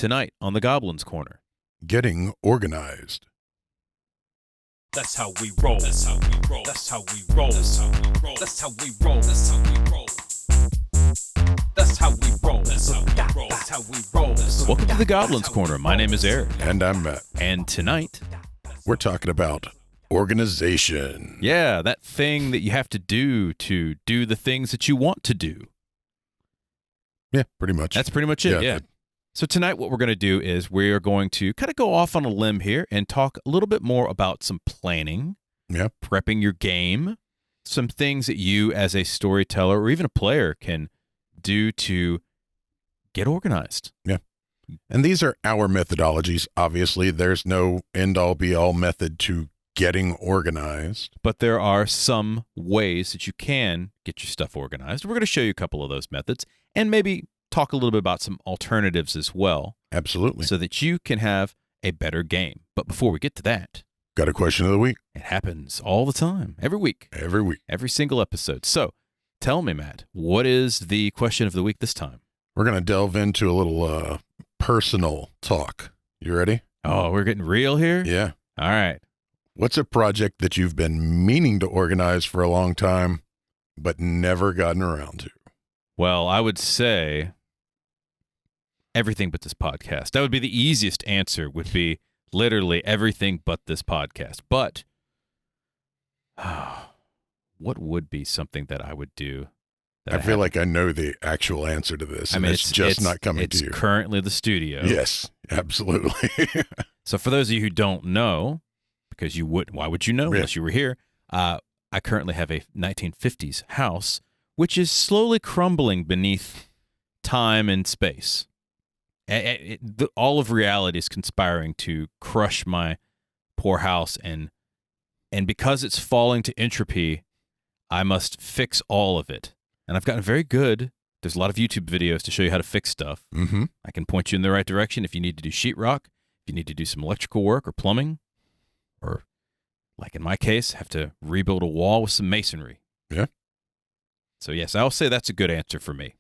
Tonight on the Goblin's Corner. Getting organized. That's how we roll. That's how we roll. That's how we roll. That's how we roll. That's how we roll. That's how we roll. That's how we roll. That's how we roll. That's how we roll. Welcome to the Goblin's Corner. My name is Eric. And I'm Matt. And tonight, We're talking about organization. yeah, that thing that you have to do the things that you want to do. Yeah, pretty much. That's pretty much it, yeah. So tonight what we're going to do is we are going to kind of go off on a limb here and talk a little bit more about some planning, prepping your game, some things that you as a storyteller or even a player can do to get organized. Yeah. And these are our methodologies. Obviously, there's no end-all be-all method to getting organized. But there are some ways that you can get your stuff organized. We're going to show you a couple of those methods and maybe talk a little bit about some alternatives as well. Absolutely. So that you can have a better game. But before we get to that, Got a question of the week. it happens all the time, every week, Every week. every single episode. So tell me, Matt, what is the question of the week this time? We're going to delve into a little personal talk. You ready? Oh, we're getting real here? Yeah. All right. What's a project that you've been meaning to organize for a long time, but never gotten around to? Well, I would say everything but this podcast. That would be the easiest answer, would be literally everything but this podcast. But what would be something that I would do? I feel like I know the actual answer to this. And it's just not coming to you. It's currently the studio. Yes, absolutely. So for those of you who don't know, because you wouldn't, why would you know unless you were here? I currently have a 1950s house, which is slowly crumbling beneath time and space. All of reality is conspiring to crush my poor house, and because it's falling to entropy, I must fix all of it. And I've gotten very good. There's a lot of YouTube videos to show you how to fix stuff. Mm-hmm. I can point you in the right direction if you need to do sheetrock, if you need to do some electrical work or plumbing, or, like in my case, have to rebuild a wall with some masonry. Yeah. So, yes, I'll say that's a good answer for me.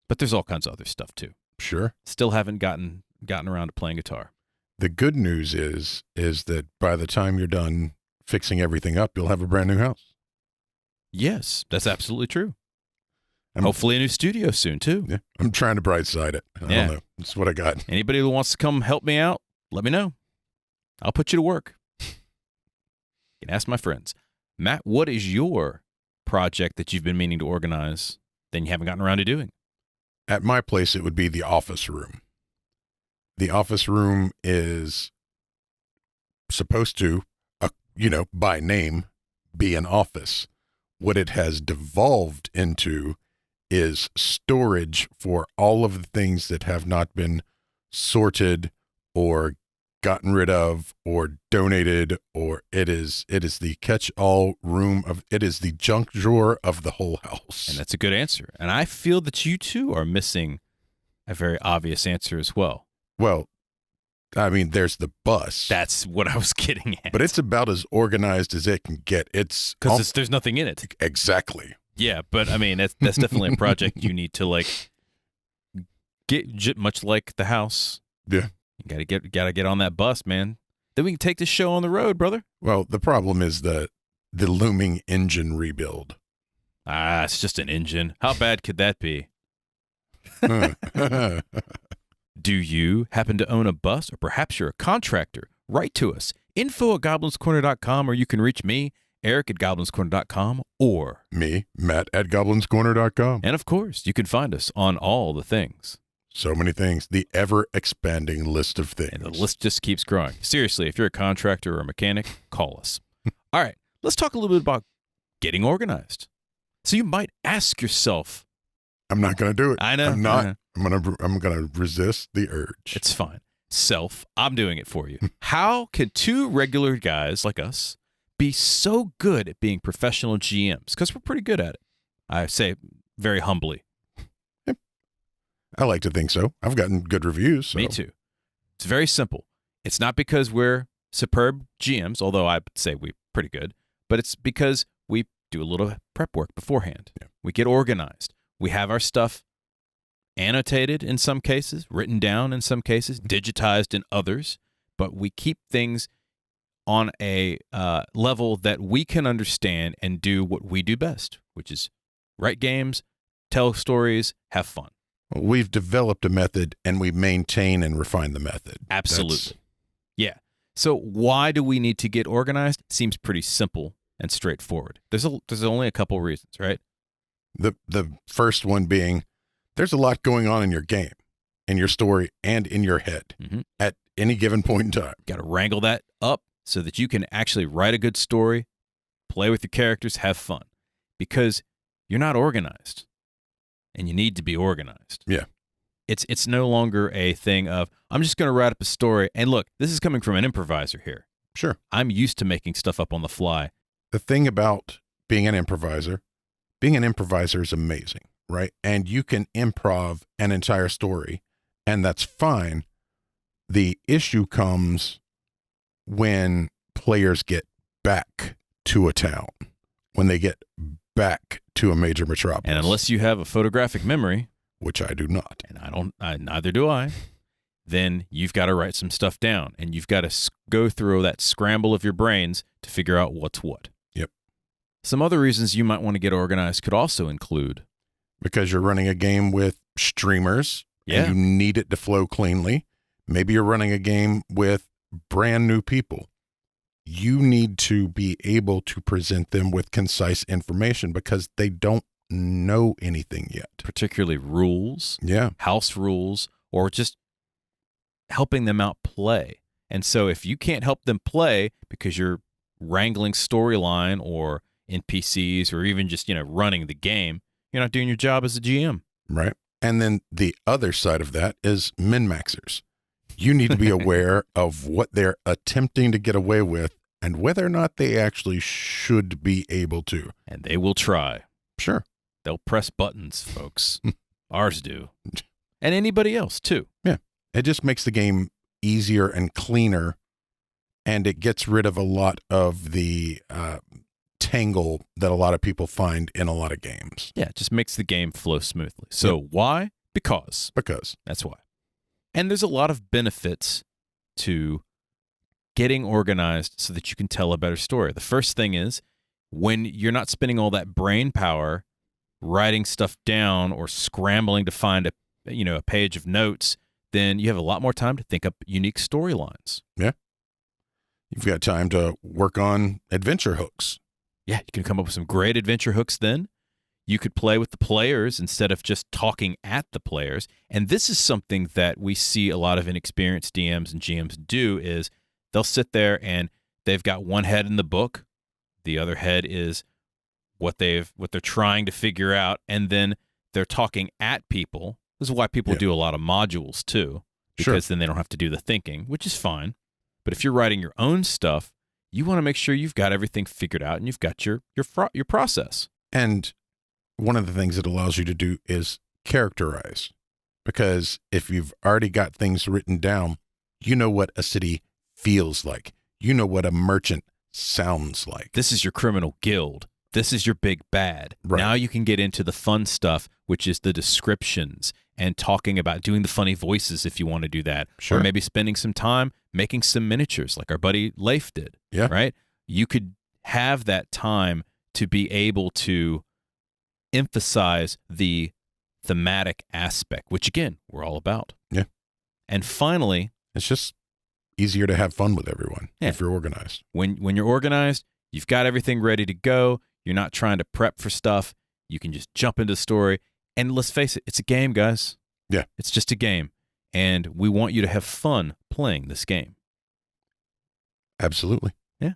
But there's all kinds of other stuff, too. Sure. Still haven't gotten around to playing guitar. The good news is that by the time you're done fixing everything up, you'll have a brand new house. Yes, that's absolutely true. Hopefully a new studio soon, too. Yeah. I'm trying to bright side it. I don't know. That's what I got. Anybody who wants to come help me out, let me know. I'll put you to work. You can ask my friends. Matt, what is your project that you've been meaning to organize that you haven't gotten around to doing? At my place, it would be the office room. The office room is supposed to, by name, be an office. What it has devolved into is storage for all of the things that have not been sorted or gotten rid of or donated, or it is the catch-all room it is the junk drawer of the whole house. And that's a good answer. And I feel that you too are missing a very obvious answer as well. Well, I mean, there's the bus. That's what I was getting at. But it's about as organized as it can get. It's because there's nothing in it. Exactly. Yeah, but I mean, that's definitely a project you need to get, much like the house. Yeah. You gotta get on that bus, man. Then we can take this show on the road, brother. Well, the problem is the looming engine rebuild. It's just an engine. How bad could that be? Do you happen to own a bus, or perhaps you're a contractor? Write to us, info@goblinscorner.com, or you can reach me, Eric at goblinscorner.com, or me, Matt at goblinscorner.com. And of course, you can find us on all the things. So many things. The ever-expanding list of things. And the list just keeps growing. Seriously, if you're a contractor or a mechanic, call us. All right, let's talk a little bit about getting organized. So you might ask yourself, I'm not going to do it. I know. I'm not. I'm going to resist the urge. It's fine. I'm doing it for you. How can two regular guys like us be so good at being professional GMs? Because we're pretty good at it. I say very humbly. I like to think so. I've gotten good reviews. So. Me too. It's very simple. It's not because we're superb GMs, although I'd say we're pretty good, but it's because we do a little prep work beforehand. Yeah. We get organized. We have our stuff annotated in some cases, written down in some cases, digitized in others, but we keep things on a level that we can understand and do what we do best, which is write games, tell stories, have fun. Well, we've developed a method and we maintain and refine the method. Absolutely. Yeah. So why do we need to get organized? Seems pretty simple and straightforward. There's only a couple reasons, right? The first one being there's a lot going on in your game, in your story, and in your head at any given point in time. Got to wrangle that up so that you can actually write a good story, play with your characters, have fun. Because you're not organized, and you need to be organized. Yeah. It's no longer a thing of, I'm just going to write up a story. And look, this is coming from an improviser here. Sure. I'm used to making stuff up on the fly. The thing about being an improviser is amazing, right? And you can improv an entire story, and that's fine. The issue comes when players get back to a town, when they get back to a major metropolis. And unless you have a photographic memory, which I do not, and neither do I, then you've got to write some stuff down, and you've got to go through that scramble of your brains to figure out what's what. Yep. Some other reasons you might want to get organized could also include because you're running a game with streamers, yeah, and you need it to flow cleanly. Maybe you're running a game with brand new people. You need to be able to present them with concise information because they don't know anything yet. Particularly rules, yeah, house rules, or just helping them out play. And so if you can't help them play because you're wrangling storyline or NPCs or even just, running the game, you're not doing your job as a GM. Right. And then the other side of that is min-maxers. You need to be aware of what they're attempting to get away with and whether or not they actually should be able to. And they will try. Sure. They'll press buttons, folks. Ours do. And anybody else, too. Yeah. It just makes the game easier and cleaner, and it gets rid of a lot of the tangle that a lot of people find in a lot of games. Yeah, it just makes the game flow smoothly. So why? Because. That's why. And there's a lot of benefits to getting organized so that you can tell a better story. The first thing is when you're not spending all that brain power writing stuff down or scrambling to find a page of notes, then you have a lot more time to think up unique storylines. Yeah. You've got time to work on adventure hooks. Yeah, you can come up with some great adventure hooks then. You could play with the players instead of just talking at the players. And this is something that we see a lot of inexperienced DMs and GMs do is they'll sit there and they've got one head in the book. The other head is what they're trying to figure out. And then they're talking at people. This is why people do a lot of modules too, because then they don't have to do the thinking, which is fine. But if you're writing your own stuff, you want to make sure you've got everything figured out and you've got your process. And one of the things it allows you to do is characterize, because if you've already got things written down, you know what a city feels like. You know what a merchant sounds like. This is your criminal guild. This is your big bad. Right. Now you can get into the fun stuff, which is the descriptions and talking about doing the funny voices if you want to do that. Sure. Or maybe spending some time making some miniatures like our buddy Leif did. Yeah. Right? You could have that time to be able to emphasize the thematic aspect, which again, we're all about. Yeah. And finally, it's just easier to have fun with everyone if you're organized. When you're organized, you've got everything ready to go. You're not trying to prep for stuff. You can just jump into the story. And let's face it, it's a game, guys. Yeah. It's just a game. And we want you to have fun playing this game. Absolutely. Yeah.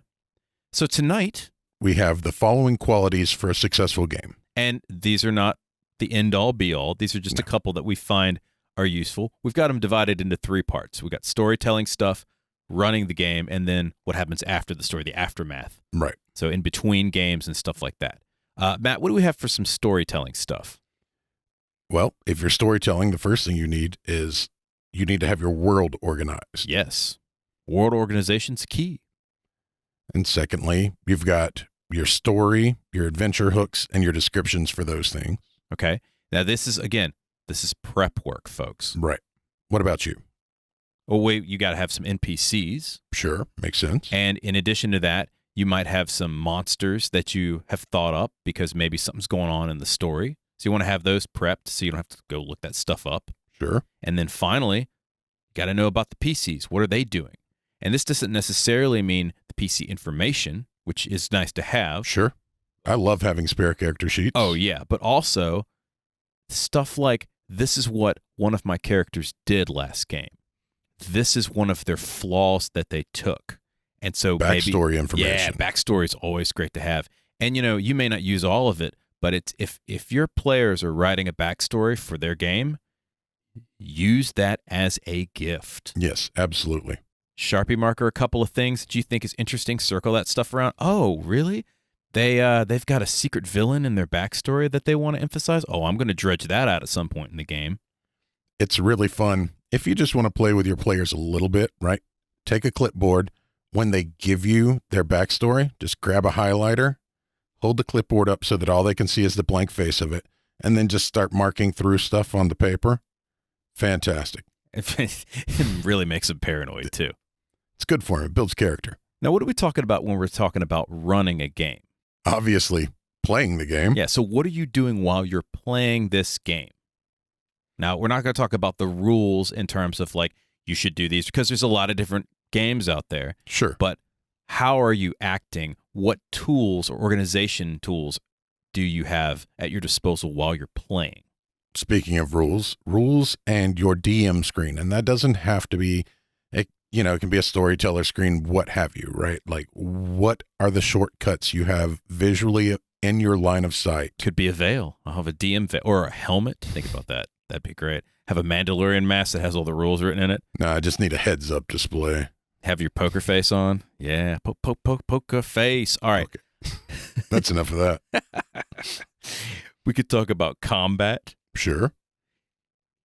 So tonight, we have the following qualities for a successful game. And these are not the end-all, be-all. These are just a couple that we find are useful. We've got them divided into 3 parts. We've got storytelling stuff, running the game, and then what happens after the story, the aftermath. Right. So in between games and stuff like that. Matt, what do we have for some storytelling stuff? Well, if you're storytelling, the first thing you need is you need to have your world organized. Yes. World organization's key. And secondly, you've got your story, your adventure hooks, and your descriptions for those things. Okay. Now this is, again, This is prep work, folks. Right. What about you? Oh, wait, you got to have some NPCs. Sure. Makes sense. And in addition to that, you might have some monsters that you have thought up because maybe something's going on in the story. So you want to have those prepped so you don't have to go look that stuff up. Sure. And then finally, you got to know about the PCs. What are they doing? And this doesn't necessarily mean the PC information, which is nice to have. Sure. I love having spare character sheets. Oh, yeah. But also stuff like, this is what one of my characters did last game. This is one of their flaws that they took. And so backstory information. Yeah, backstory is always great to have. And, you may not use all of it, but it's if your players are writing a backstory for their game, use that as a gift. Yes, absolutely. Sharpie marker a couple of things that you think is interesting. Circle that stuff around. Oh, really? They've got a secret villain in their backstory that they want to emphasize. Oh, I'm going to dredge that out at some point in the game. It's really fun. If you just want to play with your players a little bit, right? Take a clipboard. When they give you their backstory, just grab a highlighter, hold the clipboard up so that all they can see is the blank face of it, and then just start marking through stuff on the paper. Fantastic. It really makes them paranoid, too. It's good for them. It builds character. Now, what are we talking about when we're talking about running a game? Obviously, playing the game. Yeah, so what are you doing while you're playing this game? Now, we're not going to talk about the rules in terms of, like, you should do these, because there's a lot of different games out there. Sure. But how are you acting? What tools or organization tools do you have at your disposal while you're playing? Speaking of rules and your DM screen, and that doesn't have to be, it can be a storyteller screen, what have you, right? Like, what are the shortcuts you have visually in your line of sight? Could be a veil. I'll have a DM veil or a helmet. Think about that. That'd be great. Have a Mandalorian mask that has all the rules written in it. No, I just need a heads-up display. Have your poker face on. Yeah, poker face. All right. Okay. That's enough of that. We could talk about combat. Sure.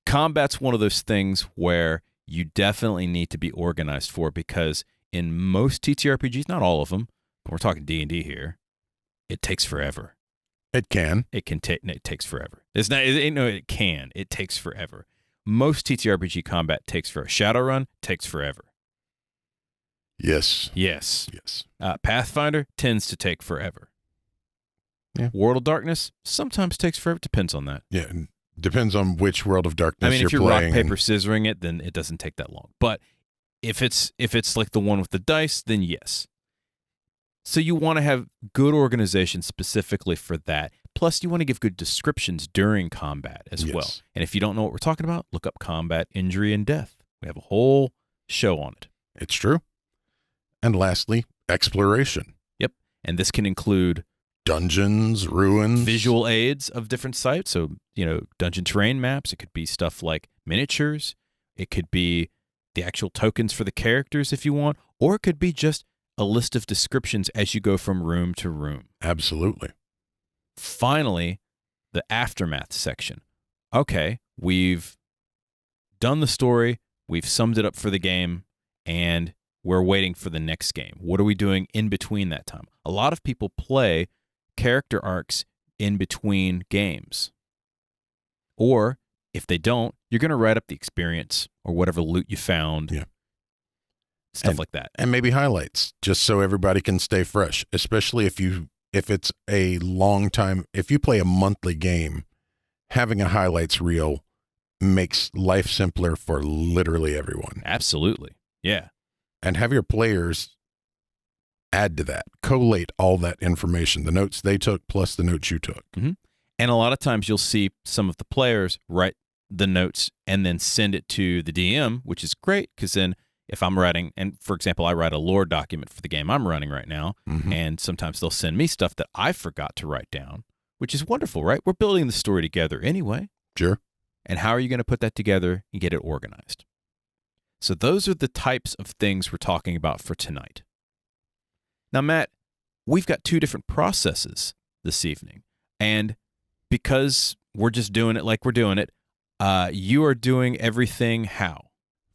Combat's one of those things where you definitely need to be organized for, because in most TTRPGs, not all of them, but we're talking D&D here, it takes forever. It can. It takes forever. It can. It takes forever. Most TTRPG combat takes forever. Shadowrun takes forever. Yes. Yes. Yes. Pathfinder tends to take forever. Yeah. World of Darkness sometimes takes forever. Depends on that. Yeah. Depends on which World of Darkness you're if you're playing. rock, paper, scissoring it, then it doesn't take that long. But if it's like the one with the dice, then yes. So you want to have good organization specifically for that. Plus, you want to give good descriptions during combat as well. And if you don't know what we're talking about, look up combat, injury, and death. We have a whole show on it. It's true. And lastly, exploration. Yep. And this can include dungeons, ruins, visual aids of different sites. So, dungeon terrain maps. It could be stuff like miniatures. It could be the actual tokens for the characters if you want, or it could be just a list of descriptions as you go from room to room. Absolutely. Finally, the aftermath section. Okay, we've done the story, we've summed it up for the game, and we're waiting for the next game. What are we doing in between that time? A lot of people play character arcs in between games. Or if they don't, you're going to write up the experience or whatever loot you found. Yeah. Stuff like that. And maybe highlights, just so everybody can stay fresh, especially if it's a long time. If you play a monthly game, having a highlights reel makes life simpler for literally everyone. Absolutely. Yeah. And have your players add to that, collate all that information, the notes they took plus the notes you took. Mm-hmm. And a lot of times you'll see some of the players write the notes and then send it to the DM, which is great, because then if I'm writing, and for example, I write a lore document for the game I'm running right now, and sometimes they'll send me stuff that I forgot to write down, which is wonderful, right? We're building the story together anyway. Sure. And how are you going to put that together and get it organized? So those are the types of things we're talking about for tonight. Now, Matt, we've got two different processes this evening. And because we're just doing it like we're doing it, you are doing everything how?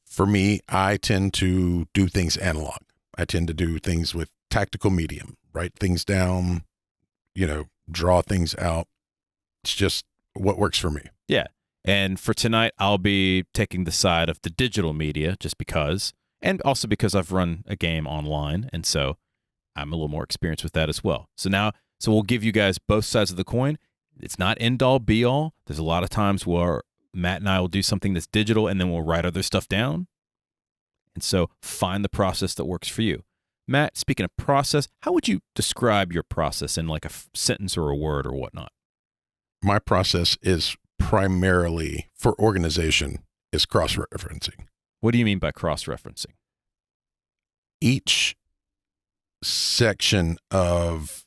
For me, I tend to do things analog. I tend to do things with tactical medium, write things down, draw things out. It's just what works for me. Yeah. And for tonight, I'll be taking the side of the digital media just because, and also because I've run a game online, and so I'm a little more experienced with that as well. So we'll give you guys both sides of the coin. It's not end all be all. There's a lot of times where Matt and I will do something that's digital and then we'll write other stuff down. And so find the process that works for you. Matt, speaking of process, how would you describe your process in like a sentence or a word or whatnot? My process is primarily for organization is cross-referencing. What do you mean by cross-referencing? Each section of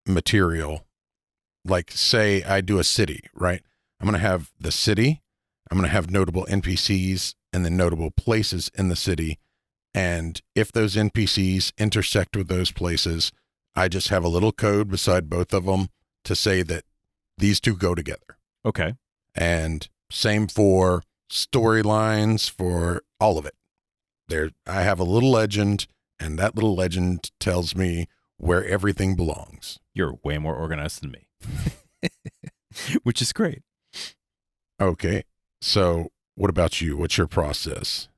material, like say I do a city, right? I'm going to have the city, I'm going to have notable NPCs and then notable places in the city. And if those NPCs intersect with those places, I just have a little code beside both of them to say that these two go together. Okay. And same for storylines, for all of it. I have a little legend, and that little legend tells me where everything belongs. You're way more organized than me, which is great. Okay. So what about you? What's your process?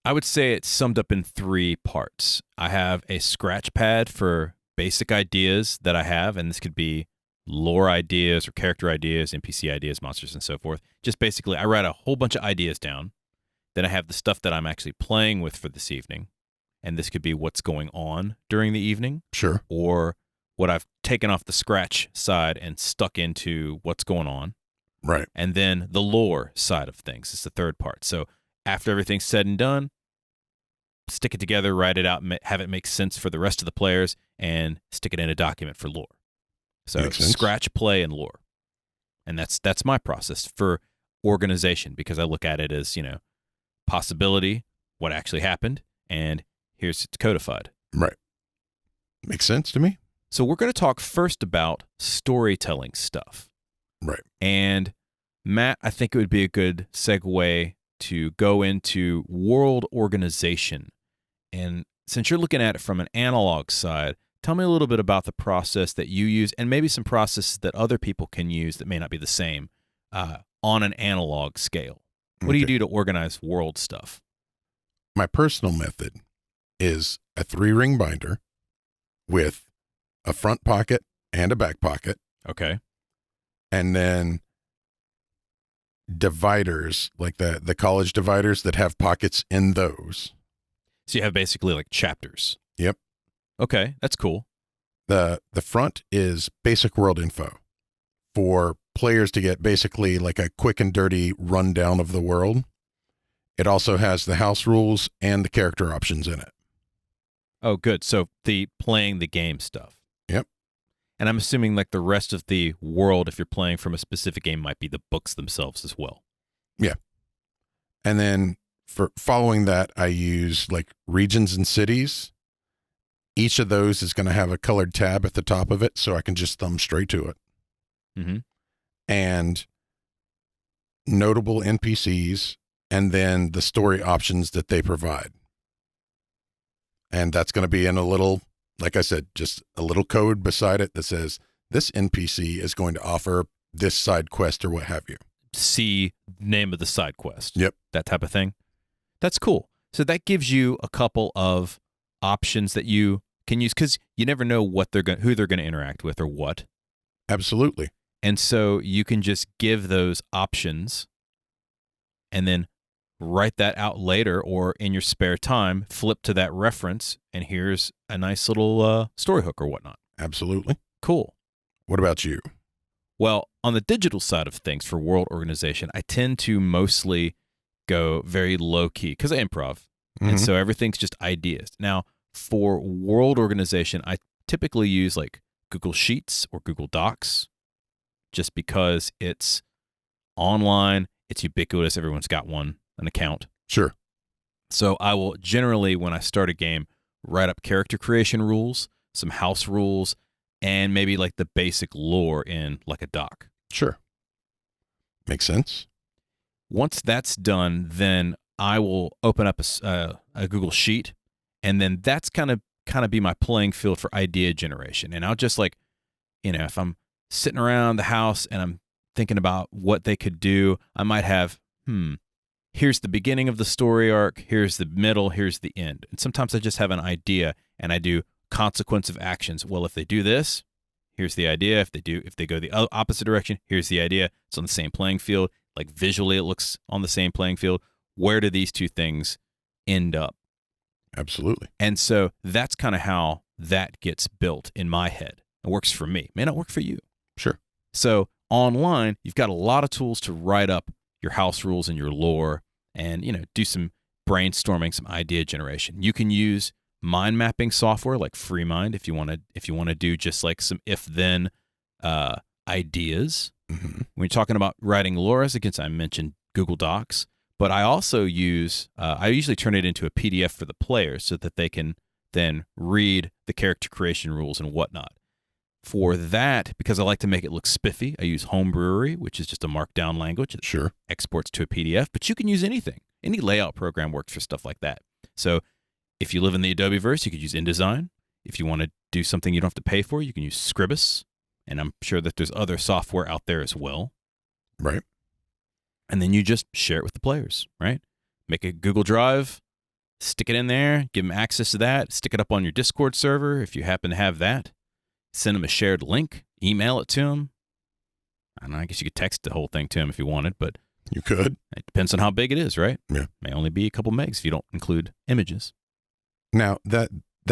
I would say it's summed up in 3 parts. I have a scratch pad for basic ideas that I have, and this could be lore ideas or character ideas, NPC ideas, monsters, and so forth. Just basically, I write a whole bunch of ideas down. Then I have the stuff that I'm actually playing with for this evening, and this could be what's going on during the evening. Sure. Or what I've taken off the scratch side and stuck into what's going on. Right. And then the lore side of things is the third part. So after everything's said and done, stick it together, write it out, have it make sense for the rest of the players, and stick it in a document for lore. So scratch, play, and lore. And that's my process for organization, because I look at it as, possibility, what actually happened, and here's it's codified. Right. Makes sense to me. So we're going to talk first about storytelling stuff. Right. And Matt, I think it would be a good segue to go into world organization. And since you're looking at it from an analog side, tell me a little bit about the process that you use and maybe some processes that other people can use that may not be the same on an analog scale. What do you do to organize world stuff? My personal method is a 3-ring binder with a front pocket and a back pocket. Okay. And then dividers, like the college dividers that have pockets in those. So you have basically like chapters. Yep. Okay, that's cool. The front is basic world info for players to get basically like a quick and dirty rundown of the world. It also has the house rules and the character options in it. Oh, good. So the playing the game stuff. Yep. And I'm assuming like the rest of the world, if you're playing from a specific game, might be the books themselves as well. Yeah. And then for following that, I use like regions and cities. Each of those is going to have a colored tab at the top of it, so I can just thumb straight to it. Mm-hmm. And notable NPCs, and then the story options that they provide. And that's going to be in a little, like I said, just a little code beside it that says this NPC is going to offer this side quest or what have you. See name of the side quest. Yep. That type of thing. That's cool. So that gives you a couple of options that you can use, because you never know who they're going to interact with or what. Absolutely. And so you can just give those options and then write that out later, or in your spare time, flip to that reference, and here's a nice little story hook or whatnot. Absolutely. Cool. What about you? Well, on the digital side of things for world organization, I tend to mostly go very low key because I improv. Mm-hmm. And so everything's just ideas. Now, for world organization, I typically use like Google Sheets or Google Docs, just because it's online, it's ubiquitous, everyone's got an account. Sure. So I will generally, when I start a game, write up character creation rules, some house rules, and maybe like the basic lore in like a doc. Sure. Makes sense. Once that's done, then I will open up a Google Sheet, and then that's kind of be my playing field for idea generation. And I'll just like, if I'm sitting around the house and I'm thinking about what they could do, I might have, here's the beginning of the story arc, here's the middle, here's the end. And sometimes I just have an idea and I do consequence of actions. Well, if they do this, here's the idea. If they go the opposite direction, here's the idea. It's on the same playing field. Like visually, it looks on the same playing field. Where do these two things end up? Absolutely. And so that's kind of how that gets built in my head. It works for me. It may not work for you. Sure. So online, you've got a lot of tools to write up your house rules and your lore and, do some brainstorming, some idea generation. You can use mind mapping software like FreeMind if you want to do just like some if-then ideas. Mm-hmm. When you're talking about writing lore, as against I mentioned Google Docs, but I also use I usually turn it into a PDF for the players so that they can then read the character creation rules and whatnot. For that, because I like to make it look spiffy, I use Homebrewery, which is just a markdown language that Sure. exports to a PDF, but you can use anything. Any layout program works for stuff like that. So if you live in the Adobeverse, you could use InDesign. If you want to do something you don't have to pay for, you can use Scribus. And I'm sure that there's other software out there as well. Right. And then you just share it with the players, right? Make a Google Drive, stick it in there, give them access to that, stick it up on your Discord server if you happen to have that. Send them a shared link, email it to them. I don't know, I guess you could text the whole thing to them if you wanted, but You could. it depends on how big it is, right? Yeah. May only be a couple megs if you don't include images. Now, that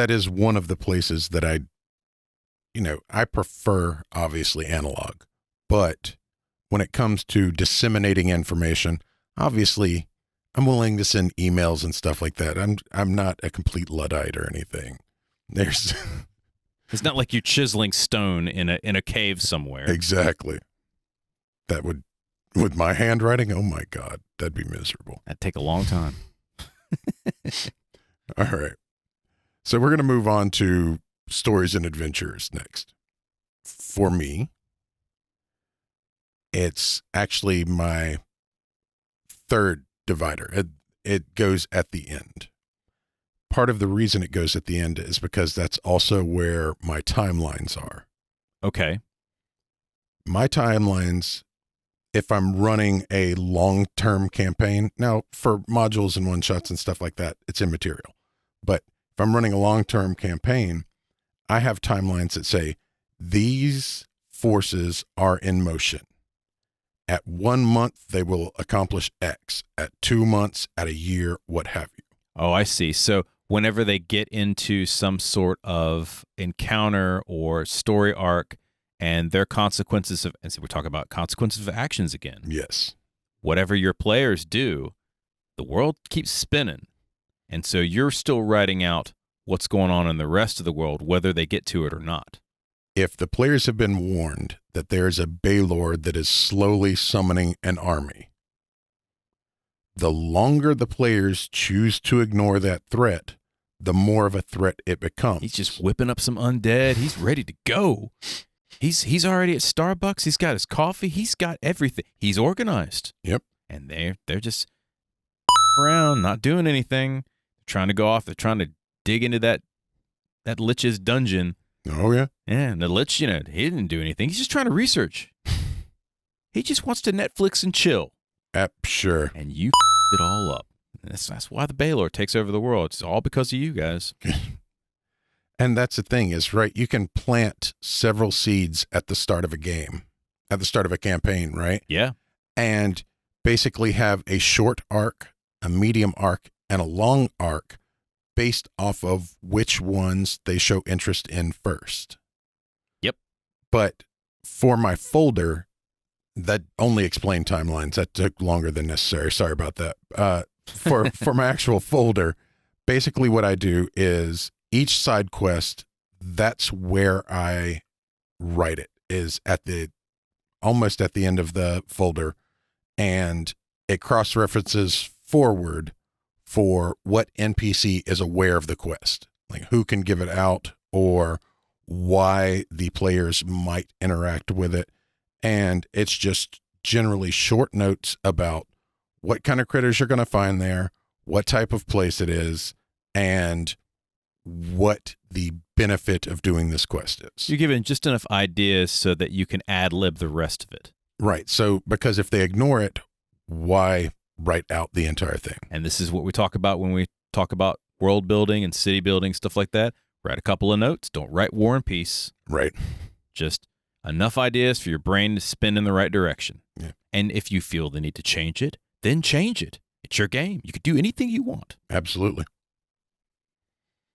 is one of the places that I prefer, obviously, analog. But when it comes to disseminating information, obviously, I'm willing to send emails and stuff like that. I'm not a complete Luddite or anything. There's It's not like you're chiseling stone in a cave somewhere. exactly. That would, with my handwriting, oh my God, that'd be miserable. That'd take a long time. All right. So we're going to move on to stories and adventures next. For me, it's actually my third divider. It goes at the end. Part of the reason it goes at the end is because that's also where my timelines are. Okay. My timelines, if I'm running a long-term campaign, now for modules and one-shots and stuff like that, it's immaterial. But if I'm running a long-term campaign, I have timelines that say these forces are in motion. At 1 month, they will accomplish X. At 2 months, at a year, what have you. Oh, I see. So whenever they get into some sort of encounter or story arc and their consequences of, and so we're talking about consequences of actions again. Yes. Whatever your players do, the world keeps spinning. And so you're still writing out what's going on in the rest of the world, whether they get to it or not. If the players have been warned that there's a Baylord that is slowly summoning an army, the longer the players choose to ignore that threat, the more of a threat it becomes. He's just whipping up some undead. He's ready to go. He's already at Starbucks. He's got his coffee. He's got everything. He's organized. Yep. And they're just around, not doing anything. Trying to go off. They're trying to dig into that Lich's dungeon. Oh, yeah. Yeah, and the Lich, he didn't do anything. He's just trying to research. He just wants to Netflix and chill. Sure. And you it all up. That's why the Baylor takes over the world. It's all because of you guys. And that's the thing is, right, you can plant several seeds at the start of a game, at the start of a campaign, right? Yeah. And basically have a short arc, a medium arc, and a long arc based off of which ones they show interest in first. Yep. But for my folder, that only explained timelines. That took longer than necessary. Sorry about that. For my actual folder, basically what I do is each side quest, that's where I write it, is almost at the end of the folder, and it cross-references forward for what NPC is aware of the quest, like who can give it out or why the players might interact with it. And it's just generally short notes about what kind of critters you're going to find there, what type of place it is, and what the benefit of doing this quest is. You're given just enough ideas so that you can ad-lib the rest of it. Right. So, because if they ignore it, why write out the entire thing? And this is what we talk about when we talk about world building and city building, stuff like that. Write a couple of notes. Don't write War and Peace. Right. Just enough ideas for your brain to spin in the right direction. Yeah. And if you feel the need to change it, then change it. It's your game. You can do anything you want. Absolutely.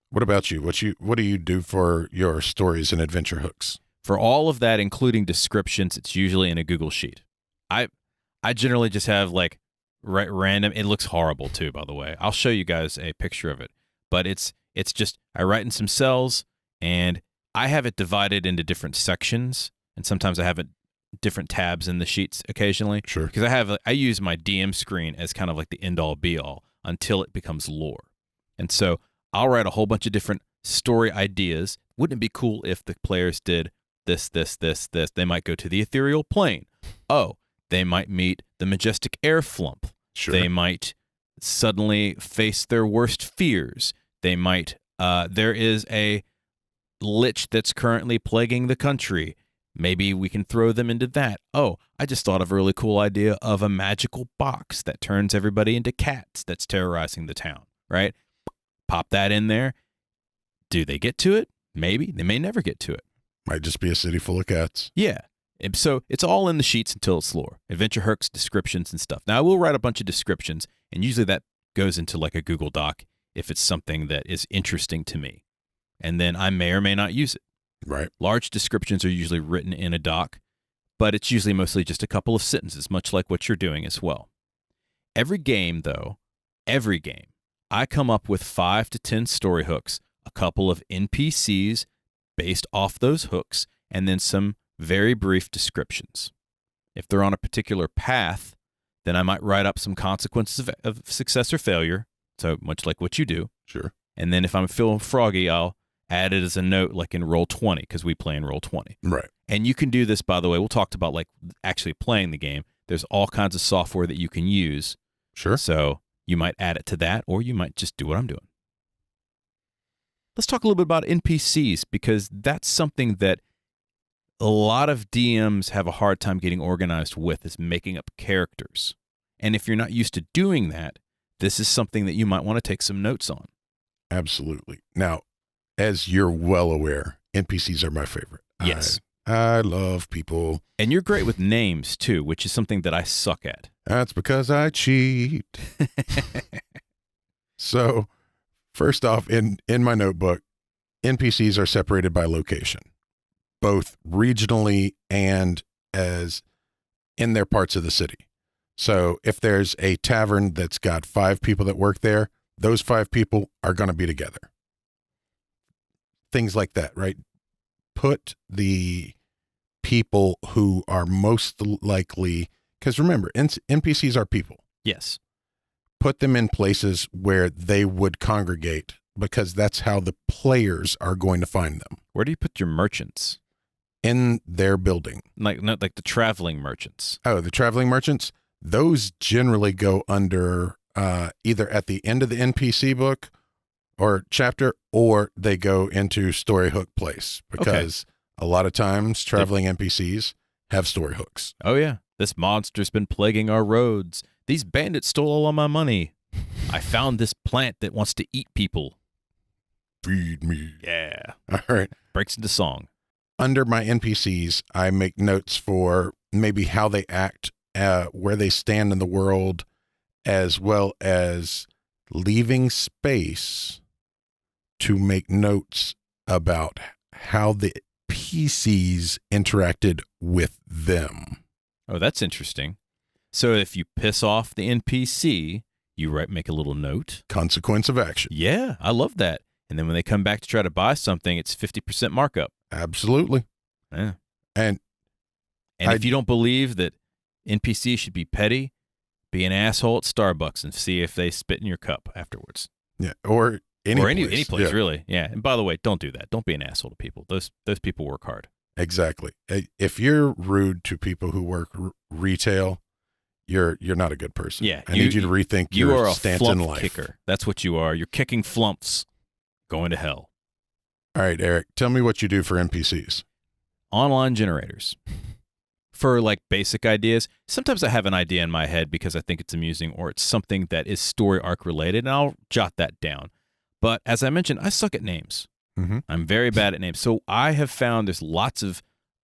What about you? What do you do for your stories and adventure hooks? For all of that, including descriptions, it's usually in a Google Sheet. I generally just have like random. It looks horrible too, by the way. I'll show you guys a picture of it. But it's just I write in some cells and I have it divided into different sections, and sometimes I have it different tabs in the sheets occasionally. Sure. Because I use my DM screen as kind of like the end all be all until it becomes lore. And so I'll write a whole bunch of different story ideas. Wouldn't it be cool if the players did this? They might go to the ethereal plane. Oh, they might meet the majestic air flump. Sure. They might suddenly face their worst fears. They might, there is a lich that's currently plaguing the country. Maybe we can throw them into that. Oh, I just thought of a really cool idea of a magical box that turns everybody into cats that's terrorizing the town, right? Pop that in there. Do they get to it? Maybe. They may never get to it. Might just be a city full of cats. Yeah. And so it's all in the sheets until it's lore. Adventure hooks, descriptions, and stuff. Now, I will write a bunch of descriptions, and usually that goes into like a Google Doc if it's something that is interesting to me. And then I may or may not use it. Right. Large descriptions are usually written in a doc, but it's usually mostly just a couple of sentences, much like what you're doing as well. Every game, I come up with 5 to 10 story hooks, a couple of NPCs based off those hooks, and then some very brief descriptions. If they're on a particular path, then I might write up some consequences of success or failure, so much like what you do. Sure. And then if I'm feeling froggy, I'll add it as a note like in Roll20, because we play in Roll20. Right. And you can do this, by the way. We'll talk about like actually playing the game. There's all kinds of software that you can use. Sure. So you might add it to that, or you might just do what I'm doing. Let's talk a little bit about NPCs, because that's something that a lot of DMs have a hard time getting organized with, is making up characters. And if you're not used to doing that, this is something that you might want to take some notes on. Absolutely. Now, as you're well aware, NPCs are my favorite. Yes. I love people. And you're great with names, too, which is something that I suck at. That's because I cheat. So, first off, in my notebook, NPCs are separated by location, both regionally and as in their parts of the city. So if there's a tavern that's got 5 people that work there, those 5 people are going to be together. Things like that, right? Put the people who are most likely, because remember, NPCs are people. Yes. Put them in places where they would congregate, because that's how the players are going to find them. Where do you put your merchants? In their building. Not like the traveling merchants. Oh, the traveling merchants? Those generally go under either at the end of the NPC book or chapter, or they go into story hook place, because a lot of times traveling NPCs have story hooks. Oh, yeah. This monster's been plaguing our roads. These bandits stole all of my money. I found this plant that wants to eat people. Feed me. Yeah. All right. Breaks into song. Under my NPCs, I make notes for maybe how they act, where they stand in the world, as well as leaving space to make notes about how the PCs interacted with them. Oh, that's interesting. So if you piss off the NPC, you make a little note. Consequence of action. Yeah, I love that. And then when they come back to try to buy something, it's 50% markup. Absolutely. Yeah. And if you don't believe that NPCs should be petty, be an asshole at Starbucks and see if they spit in your cup afterwards. Yeah, or any place, yeah. Really. Yeah. And by the way, don't do that. Don't be an asshole to people. Those people work hard. Exactly. If you're rude to people who work retail, you're not a good person. Yeah. I need you to rethink your stance in life. Kicker. That's what you are. You're kicking flumps, going to hell. All right, Eric, tell me what you do for NPCs. Online generators. for like basic ideas. Sometimes I have an idea in my head because I think it's amusing or it's something that is story arc related, and I'll jot that down. But as I mentioned, I suck at names. Mm-hmm. I'm very bad at names. So I have found there's lots of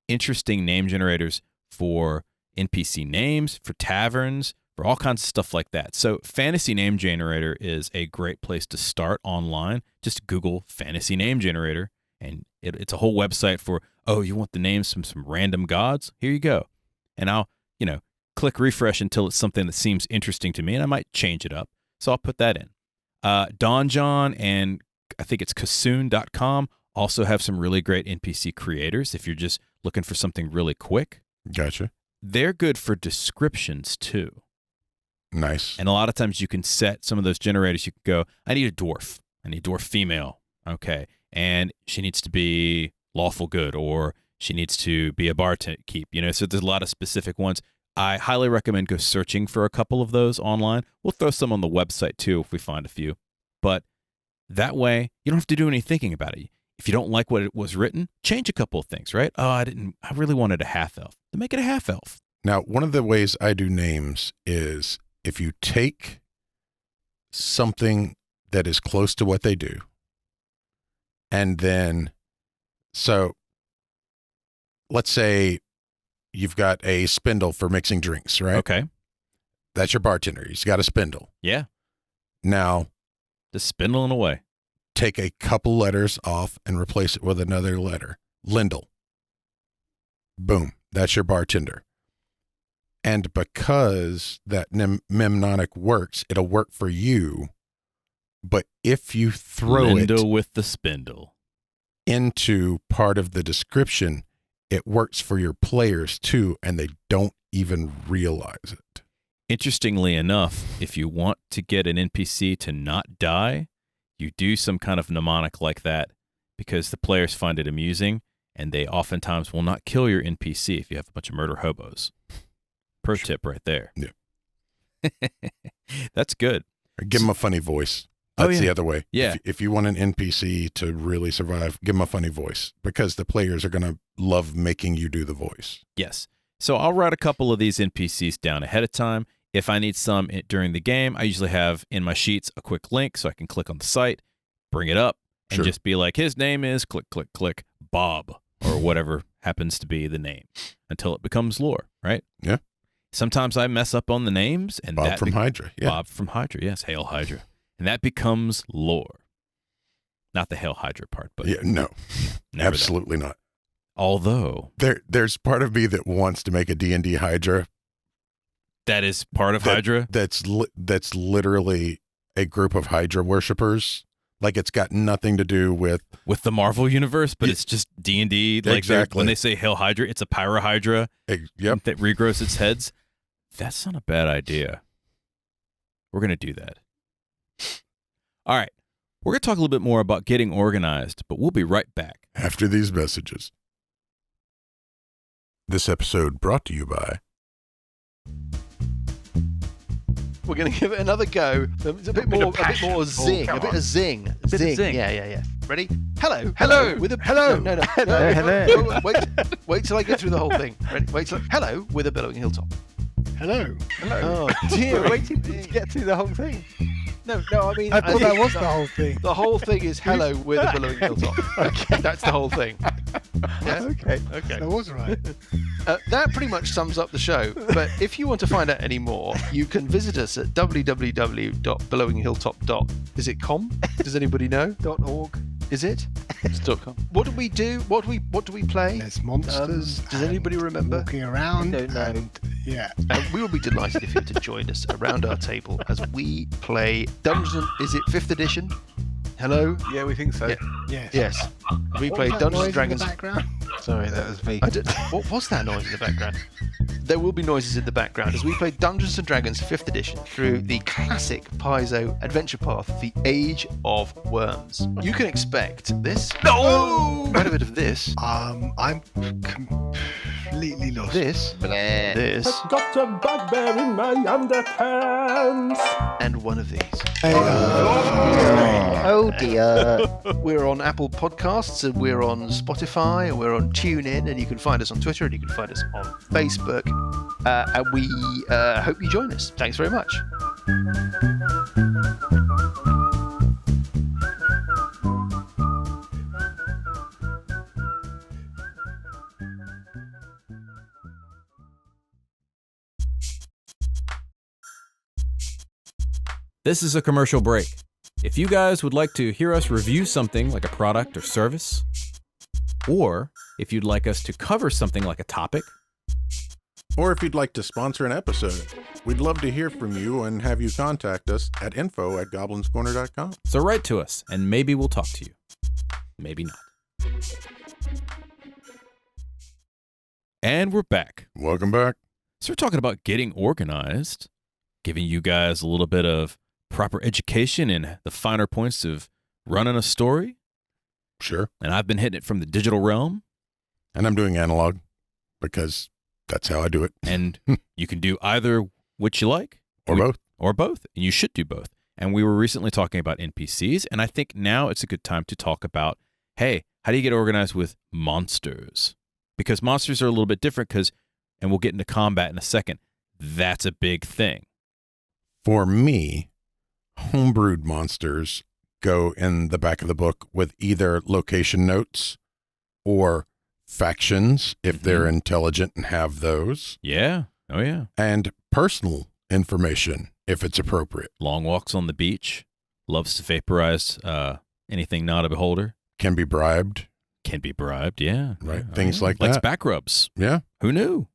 interesting name generators for NPC names, for taverns, for all kinds of stuff like that. So Fantasy Name Generator is a great place to start online. Just Google Fantasy Name Generator, and it's a whole website for, oh, you want the names from some random gods? Here you go. And I'll, click refresh until it's something that seems interesting to me, and I might change it up. So I'll put that in. Donjon and I think it's Kassoon.com also have some really great NPC creators if you're just looking for something really quick. Gotcha. They're good for descriptions too. Nice. And a lot of times you can set some of those generators. You can go, I need a dwarf. I need a dwarf female. Okay. And she needs to be lawful good, or she needs to be a barkeep. So there's a lot of specific ones. I highly recommend go searching for a couple of those online. We'll throw some on the website too if we find a few. But that way, you don't have to do any thinking about it. If you don't like what it was written, change a couple of things, right? Oh, I really wanted a half-elf. Then make it a half-elf. Now, one of the ways I do names is if you take something that is close to what they do, and then, so let's say you've got a spindle for mixing drinks, right? Okay. That's your bartender. He's got a spindle. Yeah. Now, just spindling away. Take a couple letters off and replace it with another letter. Lindell. Boom. That's your bartender. And because that mnemonic works, it'll work for you. But if you throw Lindell with the spindle into part of the description, it works for your players too, and they don't even realize it. Interestingly enough, if you want to get an NPC to not die, you do some kind of mnemonic like that because the players find it amusing, and they oftentimes will not kill your NPC if you have a bunch of murder hobos. Pro tip right there. Yeah. That's good. Or give them a funny voice. That's the other way. Yeah. If you want an NPC to really survive, give them a funny voice because the players are going to love making you do the voice. Yes. So I'll write a couple of these NPCs down ahead of time. If I need some during the game, I usually have in my sheets a quick link so I can click on the site, bring it up, and just be like, his name is click, click, click, Bob, or whatever happens to be the name until it becomes lore, right? Yeah. Sometimes I mess up on the names. And Bob from Hydra. Yeah. Bob from Hydra. Yes. Hail Hydra. And that becomes lore. Not the Hail Hydra part, but. Yeah, no. Absolutely not. Although. There's part of me that wants to make a D&D Hydra. That is part of Hydra? That's literally a group of Hydra worshippers. Like it's got nothing to do with the Marvel universe, but it's just D&D. Like exactly. When they say Hail Hydra, it's a Pyrohydra yep. that regrows its heads. That's not a bad idea. We're going to do that. All right. We're going to talk a little bit more about getting organized, but we'll be right back. After these messages. This episode brought to you by... We're going to give it another go. It's a bit more zing. A bit of zing. Zing. Yeah. Ready? Hello. With a hello. No. Hello. Wait till I get through the whole thing. Ready? Hello with a billowing hilltop. Hello. Oh dear. Waiting to get through the whole thing. No. I mean, I thought that was the whole thing. The whole thing is hello with a billowing hilltop. Okay, that's the whole thing. Yeah? Okay. That was right. That pretty much sums up the show. But if you want to find out any more, you can visit us at www.billowinghilltop. Is it com? Does anybody know? .org. Is it? It's .com. What do we do? What do we play? There's monsters. Does anybody remember? Walking around. I don't know. And we will be delighted if you to join us around our table as we play Dungeons. Is it 5th edition? Hello? Yeah, we think so. yes. Yes. We play What was that Dungeons noise and Dragons. in the background? Sorry, that was me. What was that noise in the background? There will be noises in the background as we play Dungeons and Dragons 5th edition through the classic Paizo adventure path, The Age of Worms. You can expect this. No! Quite a bit of this. I'm completely lost. This. This. Got a bugbear in my underpants. And one of these. Oh Oh dear. We're on Apple Podcasts, and we're on Spotify, and we're on TuneIn, and you can find us on Twitter, and you can find us on Facebook. And we hope you join us. Thanks very much. This is a commercial break. If you guys would like to hear us review something like a product or service, or if you'd like us to cover something like a topic, Or if you'd like to sponsor an episode, we'd love to hear from you and have you contact us at info@goblinscorner.com. so write to us and maybe we'll talk to you. Maybe not. And we're back. Welcome back. So we're talking about getting organized, giving you guys a little bit of proper education in the finer points of running a story. Sure. And I've been hitting it from the digital realm. And I'm doing analog because that's how I do it. And you can do either which you like. Or both. Or both. And you should do both. And we were recently talking about NPCs. And I think now it's a good time to talk about, hey, how do you get organized with monsters? Because monsters are a little bit different because, and we'll get into combat in a second, that's a big thing. For me, homebrewed monsters go in the back of the book with either location notes or factions, if they're intelligent and have those. Yeah. Oh, yeah. And personal information, if it's appropriate. Long walks on the beach. Loves to vaporize anything not a beholder. Can be bribed. Can be bribed, yeah. Right. Yeah. Things like Likes that. back rubs. Yeah. Who knew?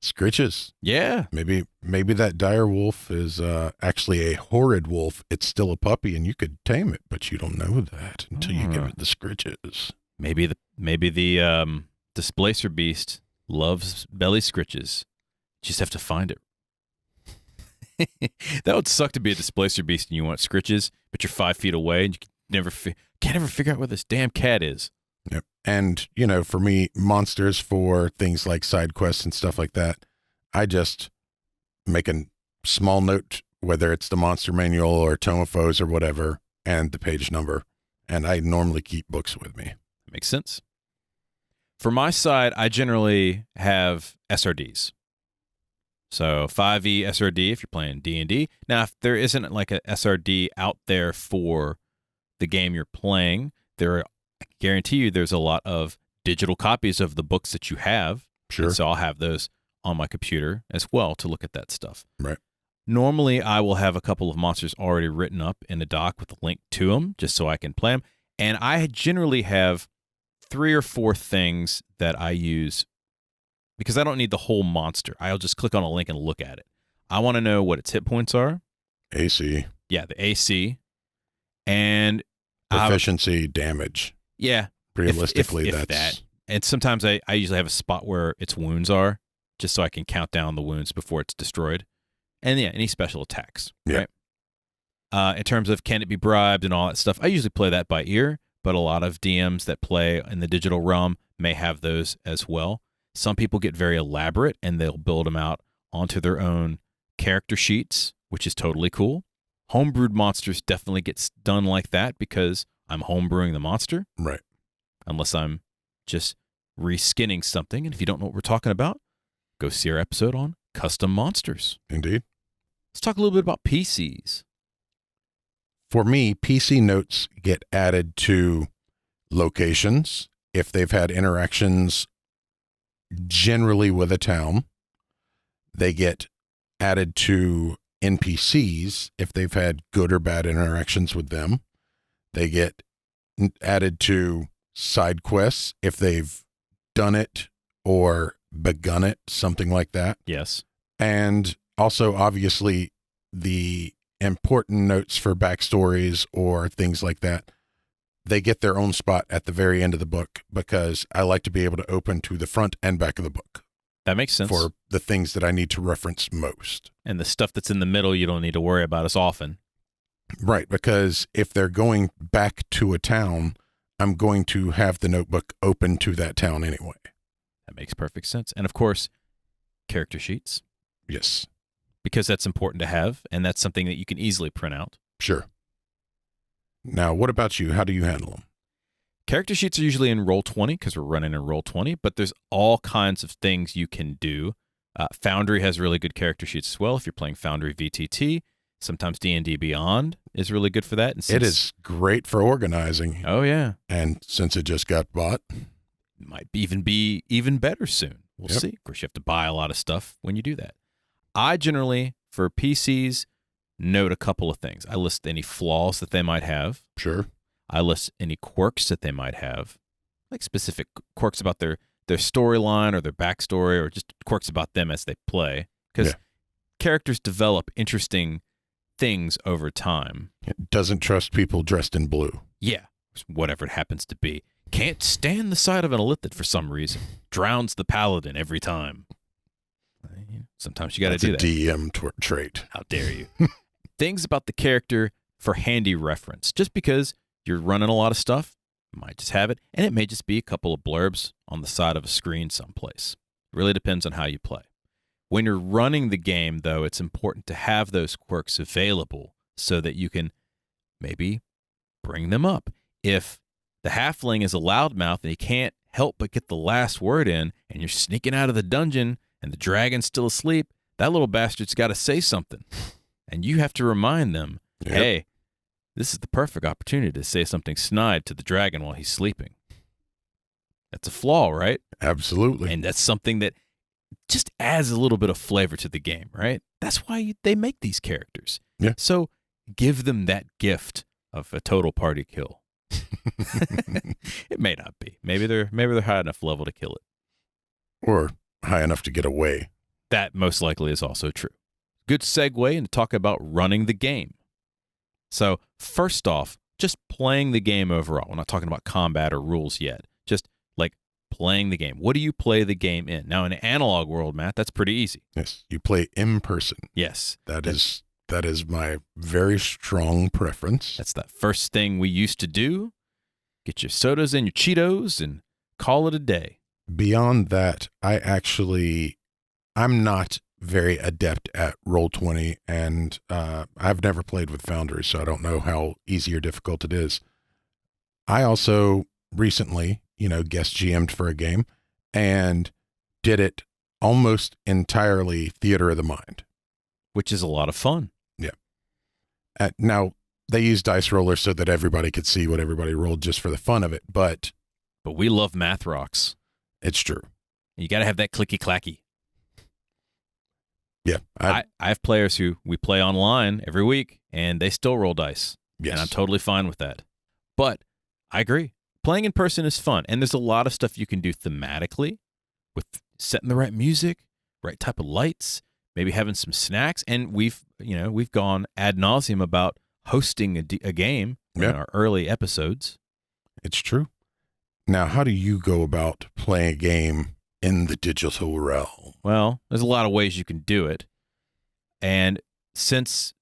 Scritches. Yeah. Maybe that dire wolf is actually a horrid wolf. It's still a puppy and you could tame it, but you don't know that until you give it the scritches. Maybe the displacer beast loves belly scritches. Just have to find it. That would suck to be a displacer beast and you want scritches, but you're 5 feet away and you can't ever figure out where this damn cat is. Yep. And, for me, monsters for things like side quests and stuff like that, I just make a small note, whether it's the monster manual or Tome of Foes or whatever, and the page number. And I normally keep books with me. Makes sense. For my side, I generally have SRDs. So 5e SRD if you're playing D&D. Now, if there isn't like a SRD out there for the game you're playing, I guarantee you there's a lot of digital copies of the books that you have. Sure. And so I'll have those on my computer as well to look at that stuff. Right. Normally, I will have a couple of monsters already written up in a doc with a link to them just so I can play them. And I generally have 3 or 4 things that I use because I don't need the whole monster. I'll just click on a link and look at it. I want to know what its hit points are. AC. Yeah, the AC. And Proficiency, damage. Yeah. Realistically, if that's that. And sometimes I usually have a spot where its wounds are, just so I can count down the wounds before it's destroyed. And yeah, any special attacks. Yeah. Right? In terms of can it be bribed and all that stuff, I usually play that by ear, but a lot of DMs that play in the digital realm may have those as well. Some people get very elaborate and they'll build them out onto their own character sheets, which is totally cool. Homebrewed monsters definitely gets done like that because I'm homebrewing the monster. right. Unless I'm just reskinning something. And if you don't know what we're talking about, go see our episode on custom monsters. Indeed. Let's talk a little bit about PCs. For me, PC notes get added to locations if they've had interactions generally with a town. They get added to NPCs if they've had good or bad interactions with them. They get added to side quests if they've done it or begun it, something like that. Yes. And also, obviously, the important notes for backstories or things like that, they get their own spot at the very end of the book because I like to be able to open to the front and back of the book. That makes sense. For the things that I need to reference most. And the stuff that's in the middle, you don't need to worry about as often. Right, because if they're going back to a town, I'm going to have the notebook open to that town anyway. That makes perfect sense. And of course, character sheets. Yes. Because that's important to have, and that's something that you can easily print out. Sure. Now, what about you? How do you handle them? Character sheets are usually in Roll20 because we're running in Roll20, but there's all kinds of things you can do. Foundry has really good character sheets as well if you're playing Foundry VTT. Sometimes D&D Beyond is really good for that. And It is great for organizing. Oh, yeah. And since it just got bought, It might even be even better soon. We'll Yep. see. Of course, you have to buy a lot of stuff when you do that. I generally, for PCs, note a couple of things. I list any flaws that they might have. sure. I list any quirks that they might have, like specific quirks about their storyline or their backstory or just quirks about them as they play. Because Yeah. characters develop interesting things over time. It doesn't trust people dressed in blue. Yeah, whatever it happens to be. Can't stand the sight of an illithid for some reason. Drowns the paladin every time. Sometimes you got to That's do a that. DM trait. How dare you? Things about the character for handy reference. Just because you're running a lot of stuff, you might just have it, and it may just be a couple of blurbs on the side of a screen someplace. It really depends on how you play. When you're running the game, though, it's important to have those quirks available so that you can maybe bring them up. If the halfling is a loudmouth and he can't help but get the last word in, and you're sneaking out of the dungeon and the dragon's still asleep, that little bastard's got to say something. And you have to remind them, Yep. hey, this is the perfect opportunity to say something snide to the dragon while he's sleeping. That's a flaw, right? Absolutely. And that's something that just adds a little bit of flavor to the game, right? That's why they make these characters. Yeah. So give them that gift of a total party kill. It may not be. Maybe they're high enough level to kill it. Or high enough to get away. That most likely is also true. Good segue into talk about running the game. So first off, just playing the game overall. We're not talking about combat or rules yet. Just like playing the game. What do you play the game in? Now, in an analog world, Matt, that's pretty easy. Yes. You play in person. Yes. That is my very strong preference. That's that first thing we used to do. Get your sodas and your Cheetos and call it a day. Beyond that, I'm not very adept at Roll20, and I've never played with Foundry, so I don't know how easy or difficult it is. I also recently, guest GM'd for a game and did it almost entirely theater of the mind. Which is a lot of fun. Yeah. Now, they use dice rollers so that everybody could see what everybody rolled just for the fun of it, but we love math rocks. it's true. You got to have that clicky clacky. Yeah. I have players who we play online every week, and they still roll dice. Yes. And I'm totally fine with that. But I agree. Playing in person is fun, and there's a lot of stuff you can do thematically with setting the right music, right type of lights, maybe having some snacks. And we've gone ad nauseum about hosting a game in Yeah. our early episodes. It's true. Now, how do you go about playing a game in the digital realm? Well, there's a lot of ways you can do it. And since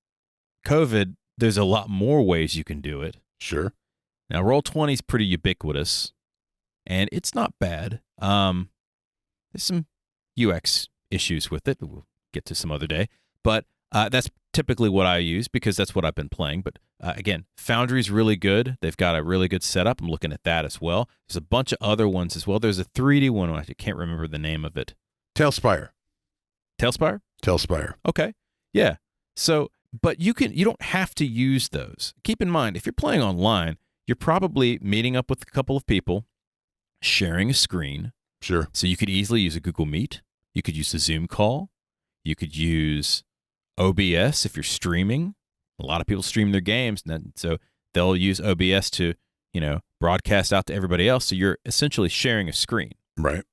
COVID, there's a lot more ways you can do it. Sure. Now, Roll20 is pretty ubiquitous, and it's not bad. There's some UX issues with it that we'll get to some other day. But that's typically what I use because that's what I've been playing. But again, Foundry's really good. They've got a really good setup. I'm looking at that as well. There's a bunch of other ones as well. There's a 3D one. I can't remember the name of it. Tailspire. Tailspire? Okay. Yeah. So, but you don't have to use those. Keep in mind, if you're playing online, you're probably meeting up with a couple of people, sharing a screen. Sure. So you could easily use a Google Meet. You could use a Zoom call. You could use OBS if you're streaming. A lot of people stream their games, and so they'll use OBS to, broadcast out to everybody else. So you're essentially sharing a screen. Right.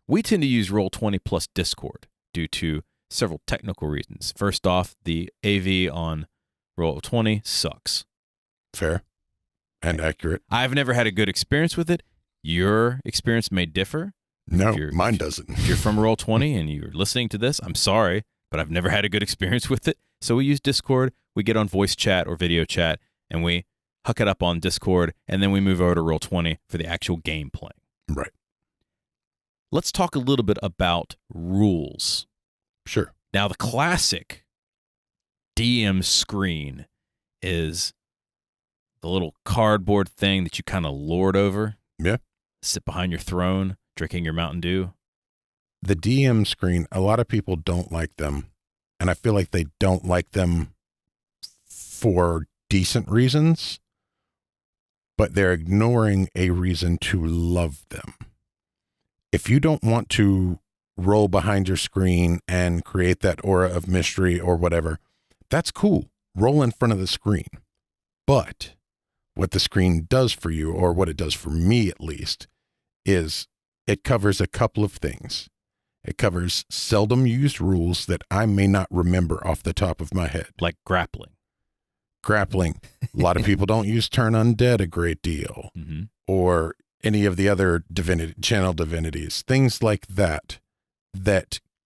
We tend to use Roll20 plus Discord due to several technical reasons. First off, the AV on Roll20 sucks. Fair and accurate. I've never had a good experience with it. Your experience may differ. No, mine doesn't. If you're from Roll20 and you're listening to this, I'm sorry, but I've never had a good experience with it. So we use Discord. We get on voice chat or video chat, and we hook it up on Discord, and then we move over to Roll20 for the actual game playing. Right. Let's talk a little bit about rules. Sure. Now, the classic DM screen is a little cardboard thing that you kind of lord over. Yeah. Sit behind your throne, drinking your Mountain Dew. The DM screen, a lot of people don't like them. And I feel like they don't like them for decent reasons, but they're ignoring a reason to love them. If you don't want to roll behind your screen and create that aura of mystery or whatever, that's cool. Roll in front of the screen. But what the screen does for you, or what it does for me at least, is it covers a couple of things. It covers seldom used rules that I may not remember off the top of my head. Like grappling. Grappling. A lot of people don't use turn undead a great deal, or any of the other channel divinities, things like that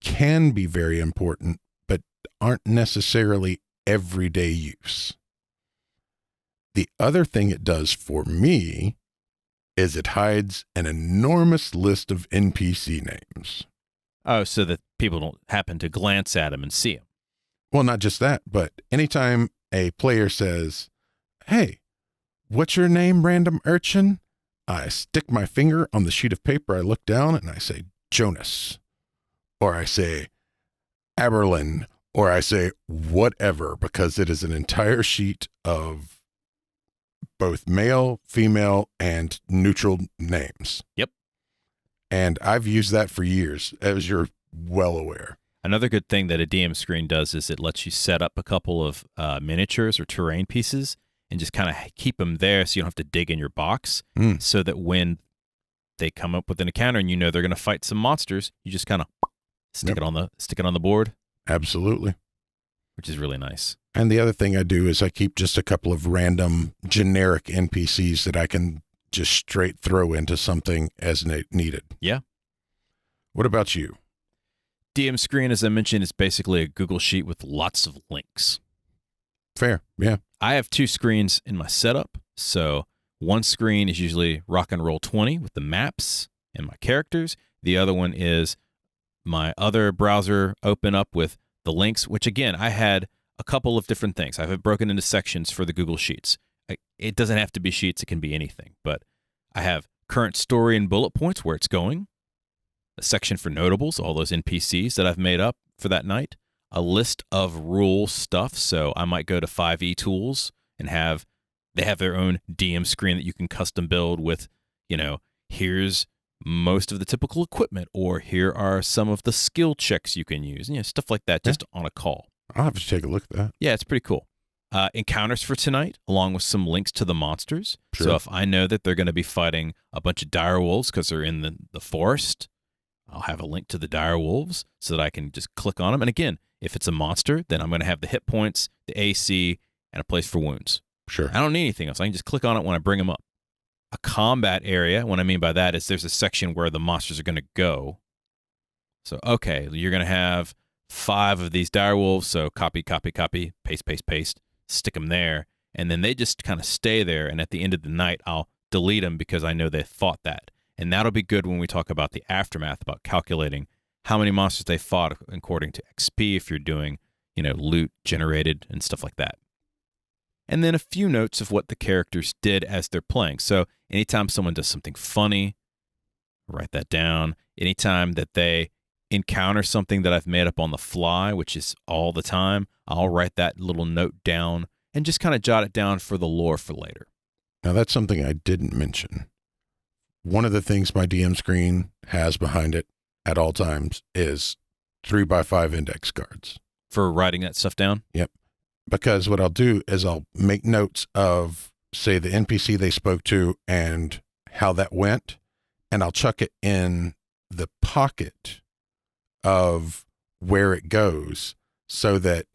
can be very important, but aren't necessarily everyday use. The other thing it does for me is it hides an enormous list of NPC names. Oh, so that people don't happen to glance at them and see them. Well, not just that, but anytime a player says, "Hey, what's your name, random urchin?" I stick my finger on the sheet of paper, I look down, and I say, "Jonas." Or I say, "Aberlin." Or I say, whatever, because it is an entire sheet of both male, female, and neutral names. Yep. And I've used that for years, as you're well aware. Another good thing that a DM screen does is it lets you set up a couple of miniatures or terrain pieces and just kind of keep them there so you don't have to dig in your box, so that when they come up with an encounter and you know they're going to fight some monsters, you just kind of stick it on the board. Absolutely. Which is really nice. And the other thing I do is I keep just a couple of random generic NPCs that I can just straight throw into something as needed. Yeah. What about you? DM screen, as I mentioned, is basically a Google Sheet with lots of links. Fair, yeah. I have two screens in my setup. So one screen is usually Rock and Roll 20 with the maps and my characters. The other one is my other browser open up with the links, which again, I had a couple of different things. I have it broken into sections for the Google Sheets. It doesn't have to be sheets. It can be anything. But I have current story and bullet points where it's going, a section for notables, all those NPCs that I've made up for that night, a list of rule stuff. So I might go to 5e Tools and they have their own DM screen that you can custom build with, here's most of the typical equipment, or here are some of the skill checks you can use, stuff like that, just on a call. I'll have to take a look at that. Yeah, it's pretty cool. Encounters for tonight, along with some links to the monsters. Sure. So if I know that they're going to be fighting a bunch of direwolves because they're in the forest, I'll have a link to the direwolves so that I can just click on them. And again, if it's a monster, then I'm going to have the hit points, the AC, and a place for wounds. Sure. I don't need anything else. I can just click on it when I bring them up. A combat area, what I mean by that is there's a section where the monsters are going to go. So, okay, you're going to have 5 of these direwolves, so copy, paste, stick them there, and then they just kind of stay there, and at the end of the night, I'll delete them because I know they fought that. And that'll be good when we talk about the aftermath, about calculating how many monsters they fought according to XP if you're doing, loot generated and stuff like that. And then a few notes of what the characters did as they're playing. So anytime someone does something funny, write that down. Anytime that they encounter something that I've made up on the fly, which is all the time, I'll write that little note down and just kind of jot it down for the lore for later. Now, that's something I didn't mention. One of the things my DM screen has behind it at all times is 3x5 index cards. For writing that stuff down? Yep. Because what I'll do is I'll make notes of, say, the NPC they spoke to and how that went, and I'll chuck it in the pocket of where it goes so that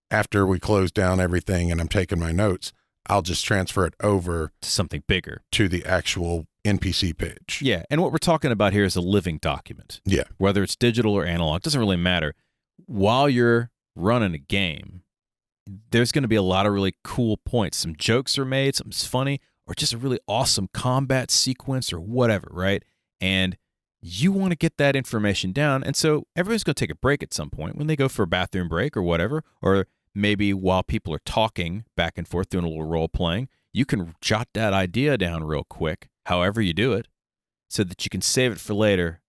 after we close down everything and I'm taking my notes, I'll just transfer it over to something bigger, to the actual NPC page. Yeah. And what we're talking about here is a living document. Yeah. Whether it's digital or analog, doesn't really matter. While you're running a game, there's going to be a lot of really cool points. Some jokes are made, something's funny, or just a really awesome combat sequence or whatever, right? And you want to get that information down. And so everyone's going to take a break at some point when they go for a bathroom break or whatever, or maybe while people are talking back and forth, doing a little role playing, you can jot that idea down real quick, however you do it, so that you can save it for later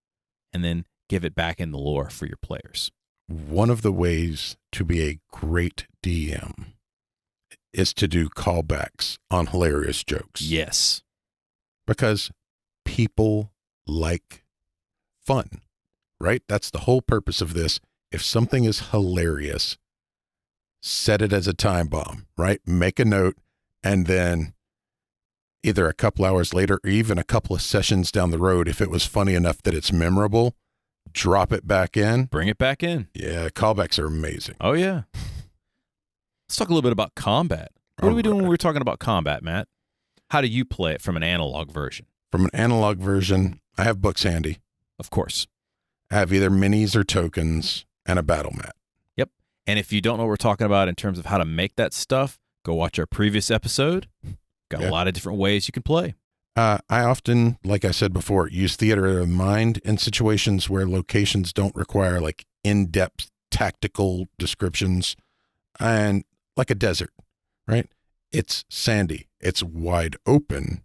and then give it back in the lore for your players. One of the ways to be a great DM is to do callbacks on hilarious jokes. Yes. Because people like fun, right? That's the whole purpose of this. If something is hilarious, set it as a time bomb, right? Make a note, and then either a couple hours later or even a couple of sessions down the road, if it was funny enough that it's memorable, drop it back in. Bring it back in. Yeah, callbacks are amazing. Oh, yeah. Let's talk a little bit about combat. What are we doing when we're talking about combat, Matt? How do you play it from an analog version? From an analog version, I have books handy. Of course. I have either minis or tokens and a battle mat. Yep. And if you don't know what we're talking about in terms of how to make that stuff, go watch our previous episode. Got a lot of different ways you can play. I often, like I said before, use theater of the mind in situations where locations don't require like in-depth tactical descriptions, and like a desert, right? It's sandy. It's wide open.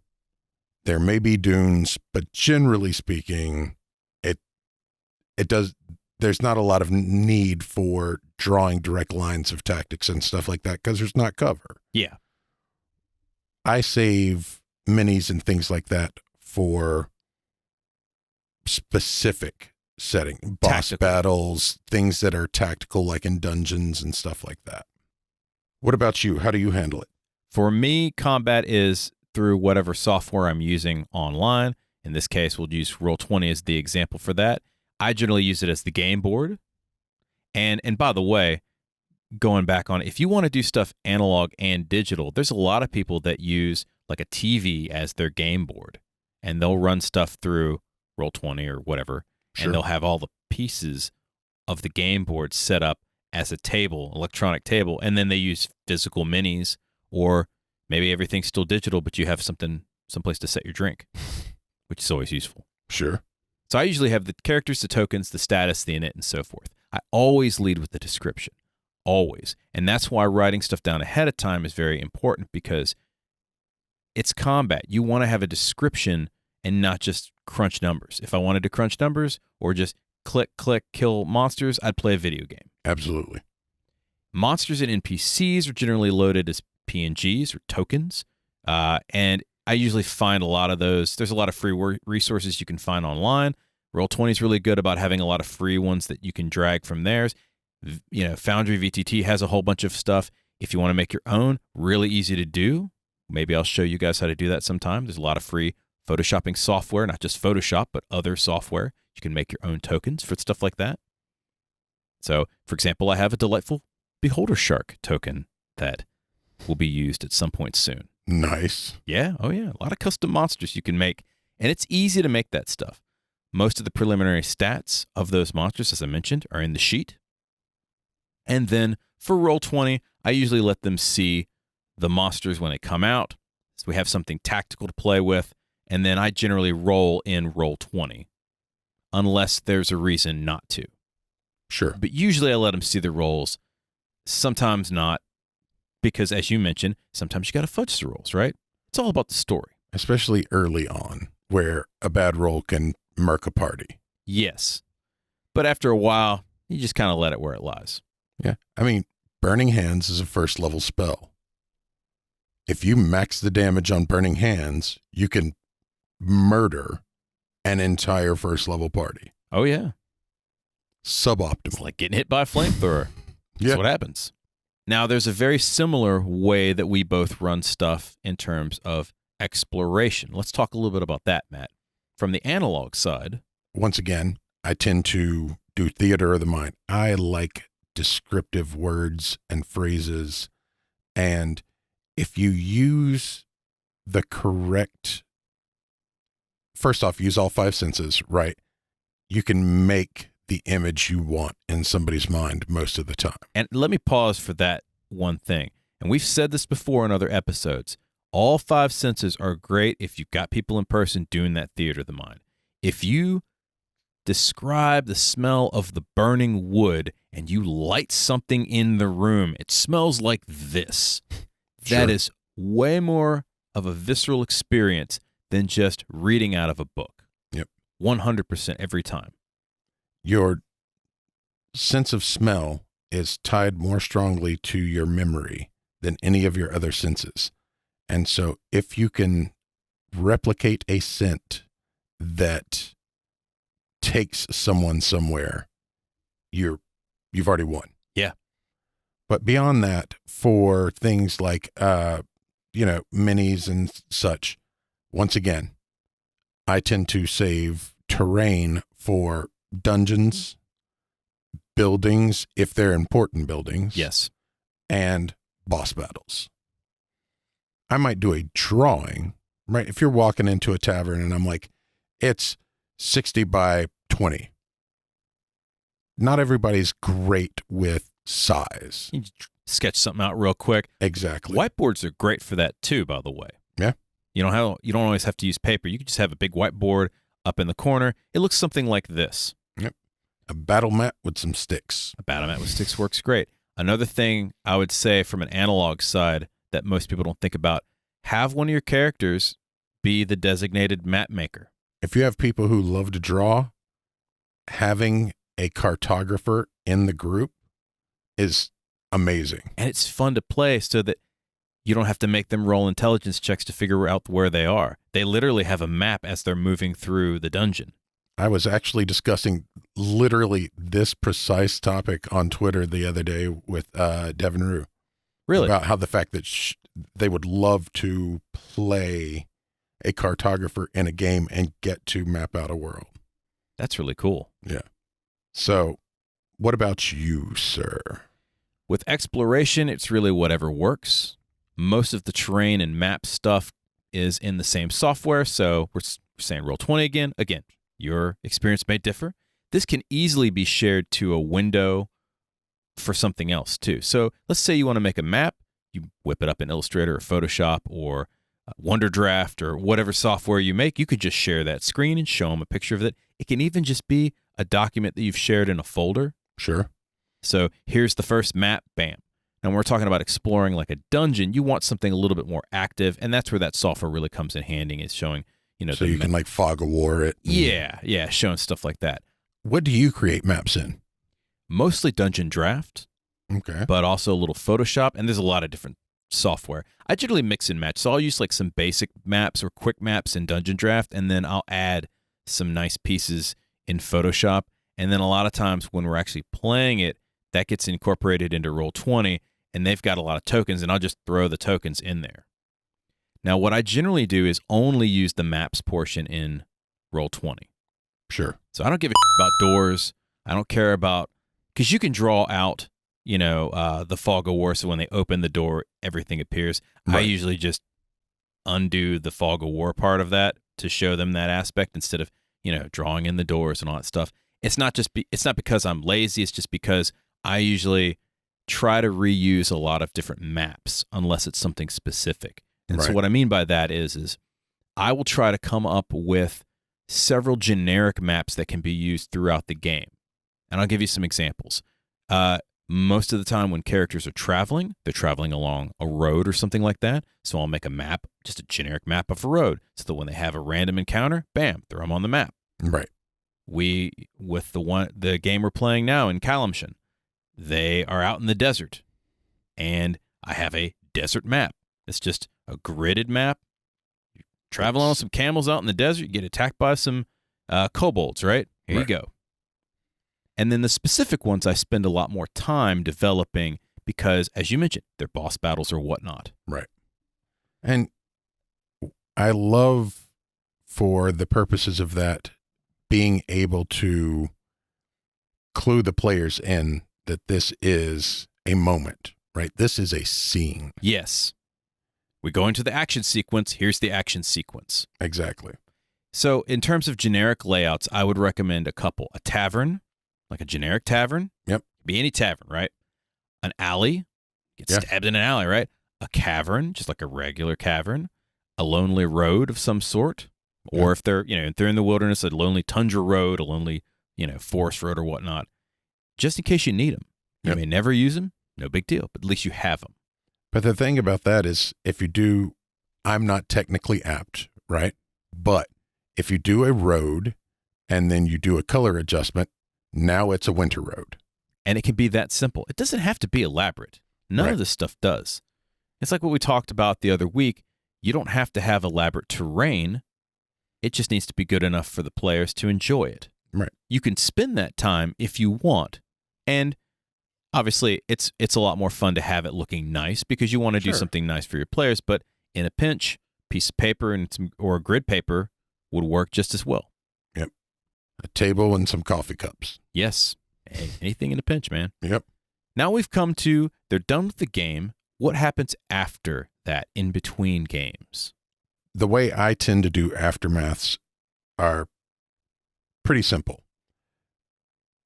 There may be dunes, but generally speaking, there's not a lot of need for drawing direct lines of tactics and stuff like that because there's not cover. Yeah. I save minis and things like that for specific setting, boss battles, things that are tactical, like in dungeons and stuff like that. What about you? How do you handle it? For me, combat is through whatever software I'm using online. In this case, we'll use Roll20 as the example for that. I generally use it as the game board. And by the way, going back on, if you want to do stuff analog and digital, there's a lot of people that use like a TV as their game board, and they'll run stuff through Roll20 or whatever, and they'll have all the pieces of the game board set up as a table, electronic table, and then they use physical minis, or maybe everything's still digital, but you have someplace to set your drink, which is always useful. Sure. So I usually have the characters, the tokens, the status, the init, and so forth. I always lead with the description. Always. And that's why writing stuff down ahead of time is very important, because it's combat. You want to have a description and not just crunch numbers. If I wanted to crunch numbers or just click, kill monsters, I'd play a video game. Absolutely. Monsters and NPCs are generally loaded as PNGs or tokens. And I usually find a lot of those. There's a lot of free resources you can find online. Roll20 is really good about having a lot of free ones that you can drag from theirs. You know, Foundry VTT has a whole bunch of stuff. If you want to make your own, really easy to do. Maybe I'll show you guys how to do that sometime. There's a lot of free photoshopping software, not just Photoshop, but other software. You can make your own tokens for stuff like that. So, for example, I have a delightful Beholder Shark token that will be used at some point soon. Nice. Yeah. Oh, yeah. A lot of custom monsters you can make. And it's easy to make that stuff. Most of the preliminary stats of those monsters, as I mentioned, are in the sheet. And then for Roll20, I usually let them see the monsters when they come out. So we have something tactical to play with. And then I generally roll in Roll20, unless there's a reason not to. Sure. But usually I let them see the rolls. Sometimes not, because as you mentioned, sometimes you got to fudge the rolls, right? It's all about the story. Especially early on, where a bad roll can murk a party. Yes. But after a while, you just kind of let it where it lies. Yeah. I mean, Burning Hands is a first level spell. If you max the damage on Burning Hands, you can murder an entire first level party. Oh, yeah. Suboptimal. It's like getting hit by a flamethrower. That's what happens. Now, there's a very similar way that we both run stuff in terms of exploration. Let's talk a little bit about that, Matt. From the analog side. Once again, I tend to do theater of the mind. I like descriptive words and phrases. And if you use the correct, first off, use all five senses, right? You can make the image you want in somebody's mind most of the time. And let me pause for that one thing. And we've said this before in other episodes. All five senses are great if you've got people in person doing that theater of the mind. If you describe the smell of the burning wood and you light something in the room, it smells like this. That is way more of a visceral experience than just reading out of a book. Yep. 100% every time. Your sense of smell is tied more strongly to your memory than any of your other senses. And so if you can replicate a scent that takes someone somewhere, you've already won. Yeah. But beyond that, for things like minis and such, once again, I tend to save terrain for dungeons, buildings, if they're important buildings. Yes. And boss battles. I might do a drawing, right? If you're walking into a tavern and I'm like, it's 60 by 20. Not everybody's great with size. You sketch something out real quick. Exactly. Whiteboards are great for that too, by the way. Yeah. You don't always have to use paper. You can just have a big whiteboard up in the corner. It looks something like this. Yep. A battle mat with some sticks. A battle mat with sticks works great. Another thing I would say from an analog side that most people don't think about, have one of your characters be the designated map maker. If you have people who love to draw, having a cartographer in the group is amazing. And it's fun to play so that you don't have to make them roll intelligence checks to figure out where they are. They literally have a map as they're moving through the dungeon. I was actually discussing literally this precise topic on Twitter the other day with Devin Rue. Really? About how the fact that they would love to play a cartographer in a game and get to map out a world. That's really cool. Yeah. So what about you, sir? With exploration, it's really whatever works. Most of the terrain and map stuff is in the same software, so we're saying Roll20 again. Again, your experience may differ. This can easily be shared to a window for something else too. So let's say you want to make a map, you whip it up in Illustrator or Photoshop or WonderDraft or whatever software you make. You could just share that screen and show them a picture of it. It can even just be a document that you've shared in a folder. Sure. So here's the first map, bam. Now, when we're talking about exploring like a dungeon, you want something a little bit more active, and that's where that software really comes in handy. Is showing, so you can like fog of war it. Yeah, showing stuff like that. What do you create maps in? Mostly Dungeon Draft, okay, but also a little Photoshop, and there's a lot of different software. I generally mix and match, so I'll use like some basic maps or quick maps in Dungeon Draft, and then I'll add some nice pieces in Photoshop, and then a lot of times when we're actually playing it, that gets incorporated into Roll20, and they've got a lot of tokens, and I'll just throw the tokens in there. Now, what I generally do is only use the maps portion in Roll20. Sure. So I don't give a about doors. I don't care about, because you can draw out, the fog of war, so when they open the door, everything appears. Right. I usually just undo the fog of war part of that to show them that aspect instead of, drawing in the doors and all that stuff. It's not because I'm lazy. It's just because I usually try to reuse a lot of different maps unless it's something specific. And so what I mean by that is I will try to come up with several generic maps that can be used throughout the game. And I'll give you some examples. Most of the time when characters are traveling, they're traveling along a road or something like that. So I'll make a map, just a generic map of a road, so that when they have a random encounter, bam, throw them on the map. Right. With the game we're playing now in Calamshan, they are out in the desert, and I have a desert map. It's just a gridded map. You travel on some camels out in the desert, you get attacked by some kobolds, right? Here you go. And then the specific ones I spend a lot more time developing because, as you mentioned, they're boss battles or whatnot. Right. And I love, for the purposes of that, being able to clue the players in that this is a moment, right? This is a scene. Yes. We go into the action sequence. Here's the action sequence. Exactly. So in terms of generic layouts, I would recommend a couple. A tavern, like a generic tavern. Yep. Be any tavern, right? An alley. Get stabbed in an alley, right? A cavern, just like a regular cavern. A lonely road of some sort. Or if they're, if they're in the wilderness, a lonely tundra road, a lonely, forest road or whatnot. Just in case you need them. You may never use them. No big deal. But at least you have them. But the thing about that is if you do I'm not technically apt, right? But if you do a road and then you do a color adjustment, now it's a winter road. And it can be that simple. It doesn't have to be elaborate. None Right. of this stuff does. It's like what we talked about the other week. You don't have to have elaborate terrain. It just needs to be good enough for the players to enjoy it. Right. You can spend that time if you want. And obviously, it's a lot more fun to have it looking nice because you want to do Sure. something nice for your players. But in a pinch, piece of paper or grid paper would work just as well. A table and some coffee cups. Yes. Anything in a pinch, man. Yep. Now we've come to, they're done with the game. What happens after that, in between games? The way I tend to do aftermaths are pretty simple.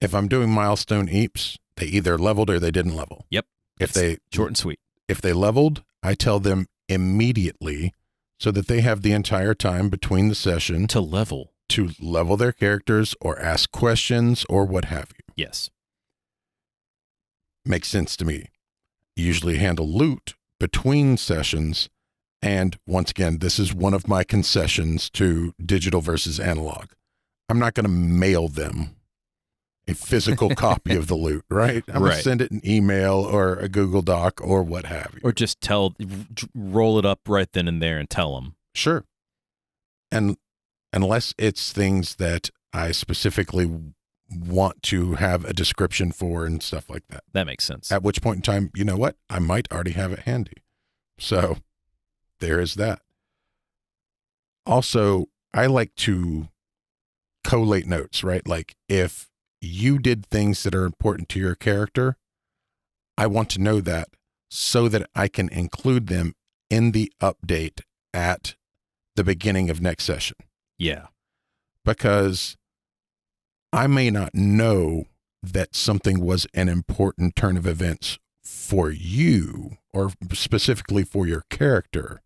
If I'm doing milestone eeps, they either leveled or they didn't level. Yep. If they Short and sweet. if they leveled, I tell them immediately so that they have the entire time between the session To level. to level their characters or ask questions or what have you. Yes. Makes sense to me. Usually handle loot between sessions. And once again, this is one of my concessions to digital versus analog. I'm not going to mail them a physical copy of the loot, right? I'm going Right. to send it an email or a Google Doc or what have you. Or just roll it up right then and there and tell them. Sure. And unless it's things that I specifically want to have a description for and stuff like that. That makes sense. At which point in time, you know what? I might already have it handy. So there is that. Also, I like to collate notes, right? Like if you did things that are important to your character, I want to know that so that I can include them in the update at the beginning of next session. Yeah. Because I may not know that something was an important turn of events for you or specifically for your character,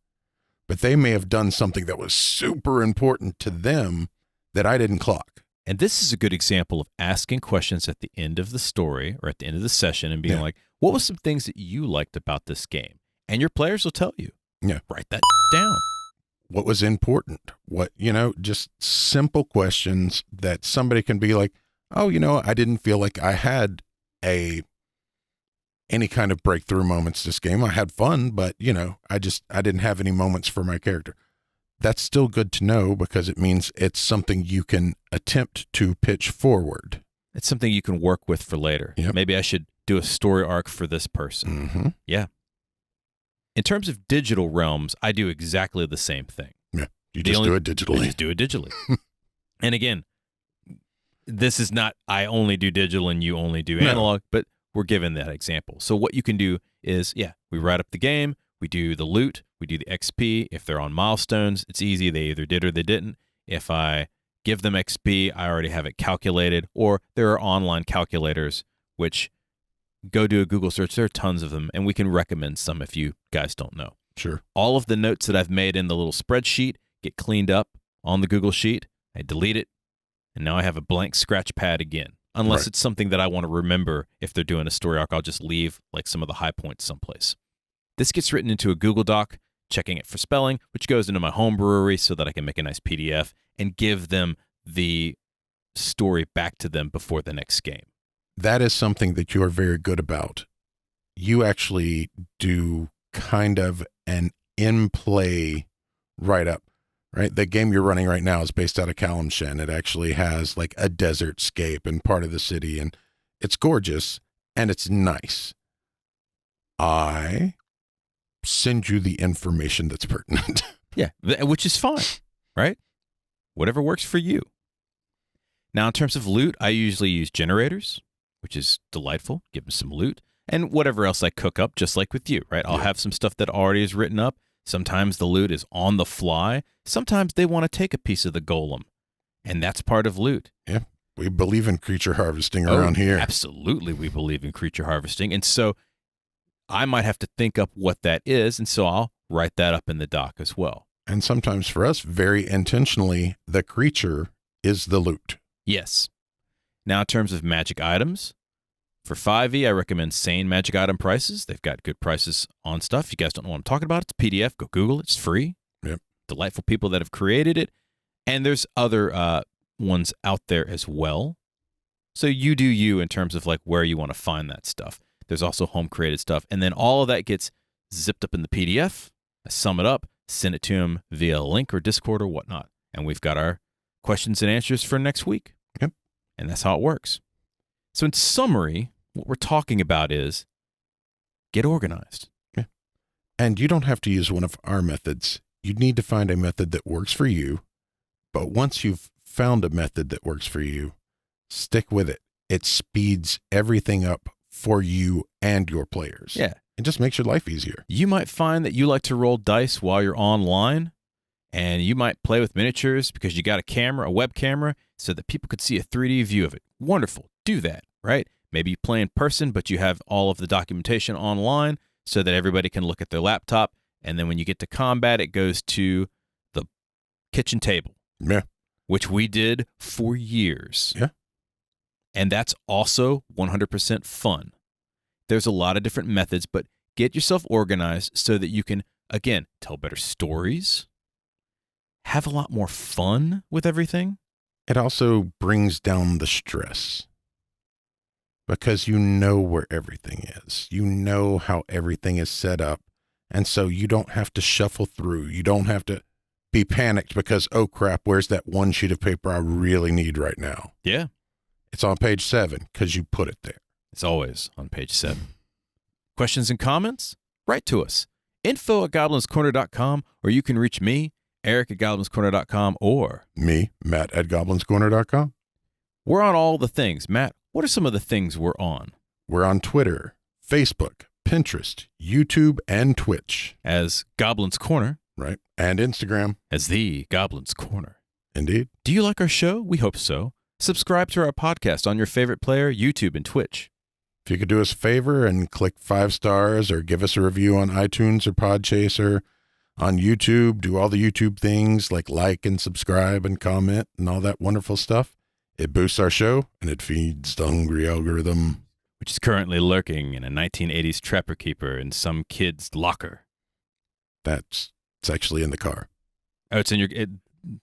but they may have done something that was super important to them that I didn't clock. And this is a good example of asking questions at the end of the story or at the end of the session and being Yeah. like, what was some things that you liked about this game? And your players will tell you. Yeah. Write that down. What was important? What, just simple questions that somebody can be like, oh, I didn't feel like I had any kind of breakthrough moments this game. I had fun, but I didn't have any moments for my character. That's still good to know because it means it's something you can attempt to pitch forward. It's something you can work with for later. Yep. Maybe I should do a story arc for this person. Mm-hmm. Yeah. In terms of digital realms, I do exactly the same thing. Yeah. You The just only- do it digitally. I just do it digitally. And again, this is not I only do digital and you only do No. analog, but we're given that example. So what you can do is, we write up the game, we do the loot, we do the XP. If they're on milestones, it's easy. They either did or they didn't. If I give them XP, I already have it calculated, or there are online calculators, which go do a Google search. There are tons of them, and we can recommend some if you guys don't know. Sure. All of the notes that I've made in the little spreadsheet get cleaned up on the Google Sheet. I delete it, and now I have a blank scratch pad again. Unless Right. it's something that I want to remember if they're doing a story arc, I'll just leave like some of the high points someplace. This gets written into a Google Doc, checking it for spelling, which goes into my home brewery so that I can make a nice PDF and give them the story back to them before the next game. That is something that you are very good about. You actually do kind of an in-play write-up, right? The game you're running right now is based out of Kalimshan. It actually has like a desert scape and part of the city, and it's gorgeous and it's nice. I send you the information that's pertinent. Yeah, which is fine, right? Whatever works for you. Now, in terms of loot, I usually use generators, which is delightful. Give them some loot. And whatever else I cook up, just like with you, right? I'll Yeah. have some stuff that already is written up. Sometimes the loot is on the fly. Sometimes they want to take a piece of the golem. And that's part of loot. We believe in creature harvesting around here. Absolutely, we believe in creature harvesting. And so I might have to think up what that is. And so I'll write that up in the doc as well. And sometimes for us, very intentionally, the creature is the loot. Yes. Now, in terms of magic items, for 5e, I recommend Sane magic item prices. They've got good prices on stuff. If you guys don't know what I'm talking about, it's a PDF. Go Google it. It's free. Yep. Delightful people that have created it. And there's other ones out there as well. So you do you in terms of like where you want to find that stuff. There's also home-created stuff. And then all of that gets zipped up in the PDF. I sum it up, send it to them via a link or Discord or whatnot. And we've got our questions and answers for next week. Yep. And that's how it works. So in summary, what we're talking about is get organized. Yeah. And you don't have to use one of our methods. You need to find a method that works for you. But once you've found a method that works for you, stick with it. It speeds everything up for you and your players. Yeah. It just makes your life easier. You might find that you like to roll dice while you're online, and you might play with miniatures because you got a web camera, so that people could see a 3D view of it. Wonderful. Do that, right? Maybe you play in person, but you have all of the documentation online so that everybody can look at their laptop, and then when you get to combat, it goes to the kitchen table. Yeah. Which we did for years. Yeah. And that's also 100% fun. There's a lot of different methods, but get yourself organized so that you can, again, tell better stories, have a lot more fun with everything. It also brings down the stress because you know where everything is. You know how everything is set up. And so you don't have to shuffle through. You don't have to be panicked because, oh crap, where's that one sheet of paper I really need right now? Yeah. It's on page 7 because you put it there. It's always on page 7. Questions and comments? Write to us. info@goblinscorner.com, or you can reach me, Eric@goblinscorner.com, or me, Matt at goblinscorner.com. We're on all the things. Matt, what are some of the things we're on? We're on Twitter, Facebook, Pinterest, YouTube, and Twitch. As Goblin's Corner. Right. And Instagram. As the Goblin's Corner. Indeed. Do you like our show? We hope so. Subscribe to our podcast on your favorite player, YouTube and Twitch. If you could do us a favor and click 5 stars or give us a review on iTunes or Podchaser, on YouTube, do all the YouTube things like and subscribe and comment and all that wonderful stuff. It boosts our show and it feeds the hungry algorithm. Which is currently lurking in a 1980s Trapper Keeper in some kid's locker. It's actually in the car. Oh, it's in your... Yeah,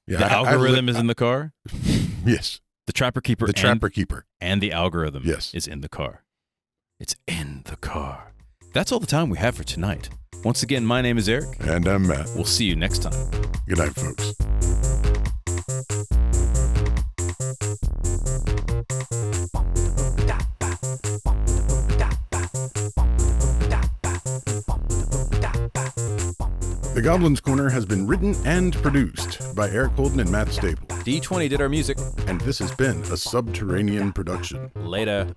the algorithm is in the car? Yes. The Trapper Keeper. The Trapper Keeper. And the algorithm yes. is in the car. It's in the car. That's all the time we have for tonight. Once again, my name is Eric. And I'm Matt. We'll see you next time. Good night, folks. The Goblin's Corner has been written and produced by Eric Holden and Matt Staple. D20 did our music. And this has been a Subterranean production. Later.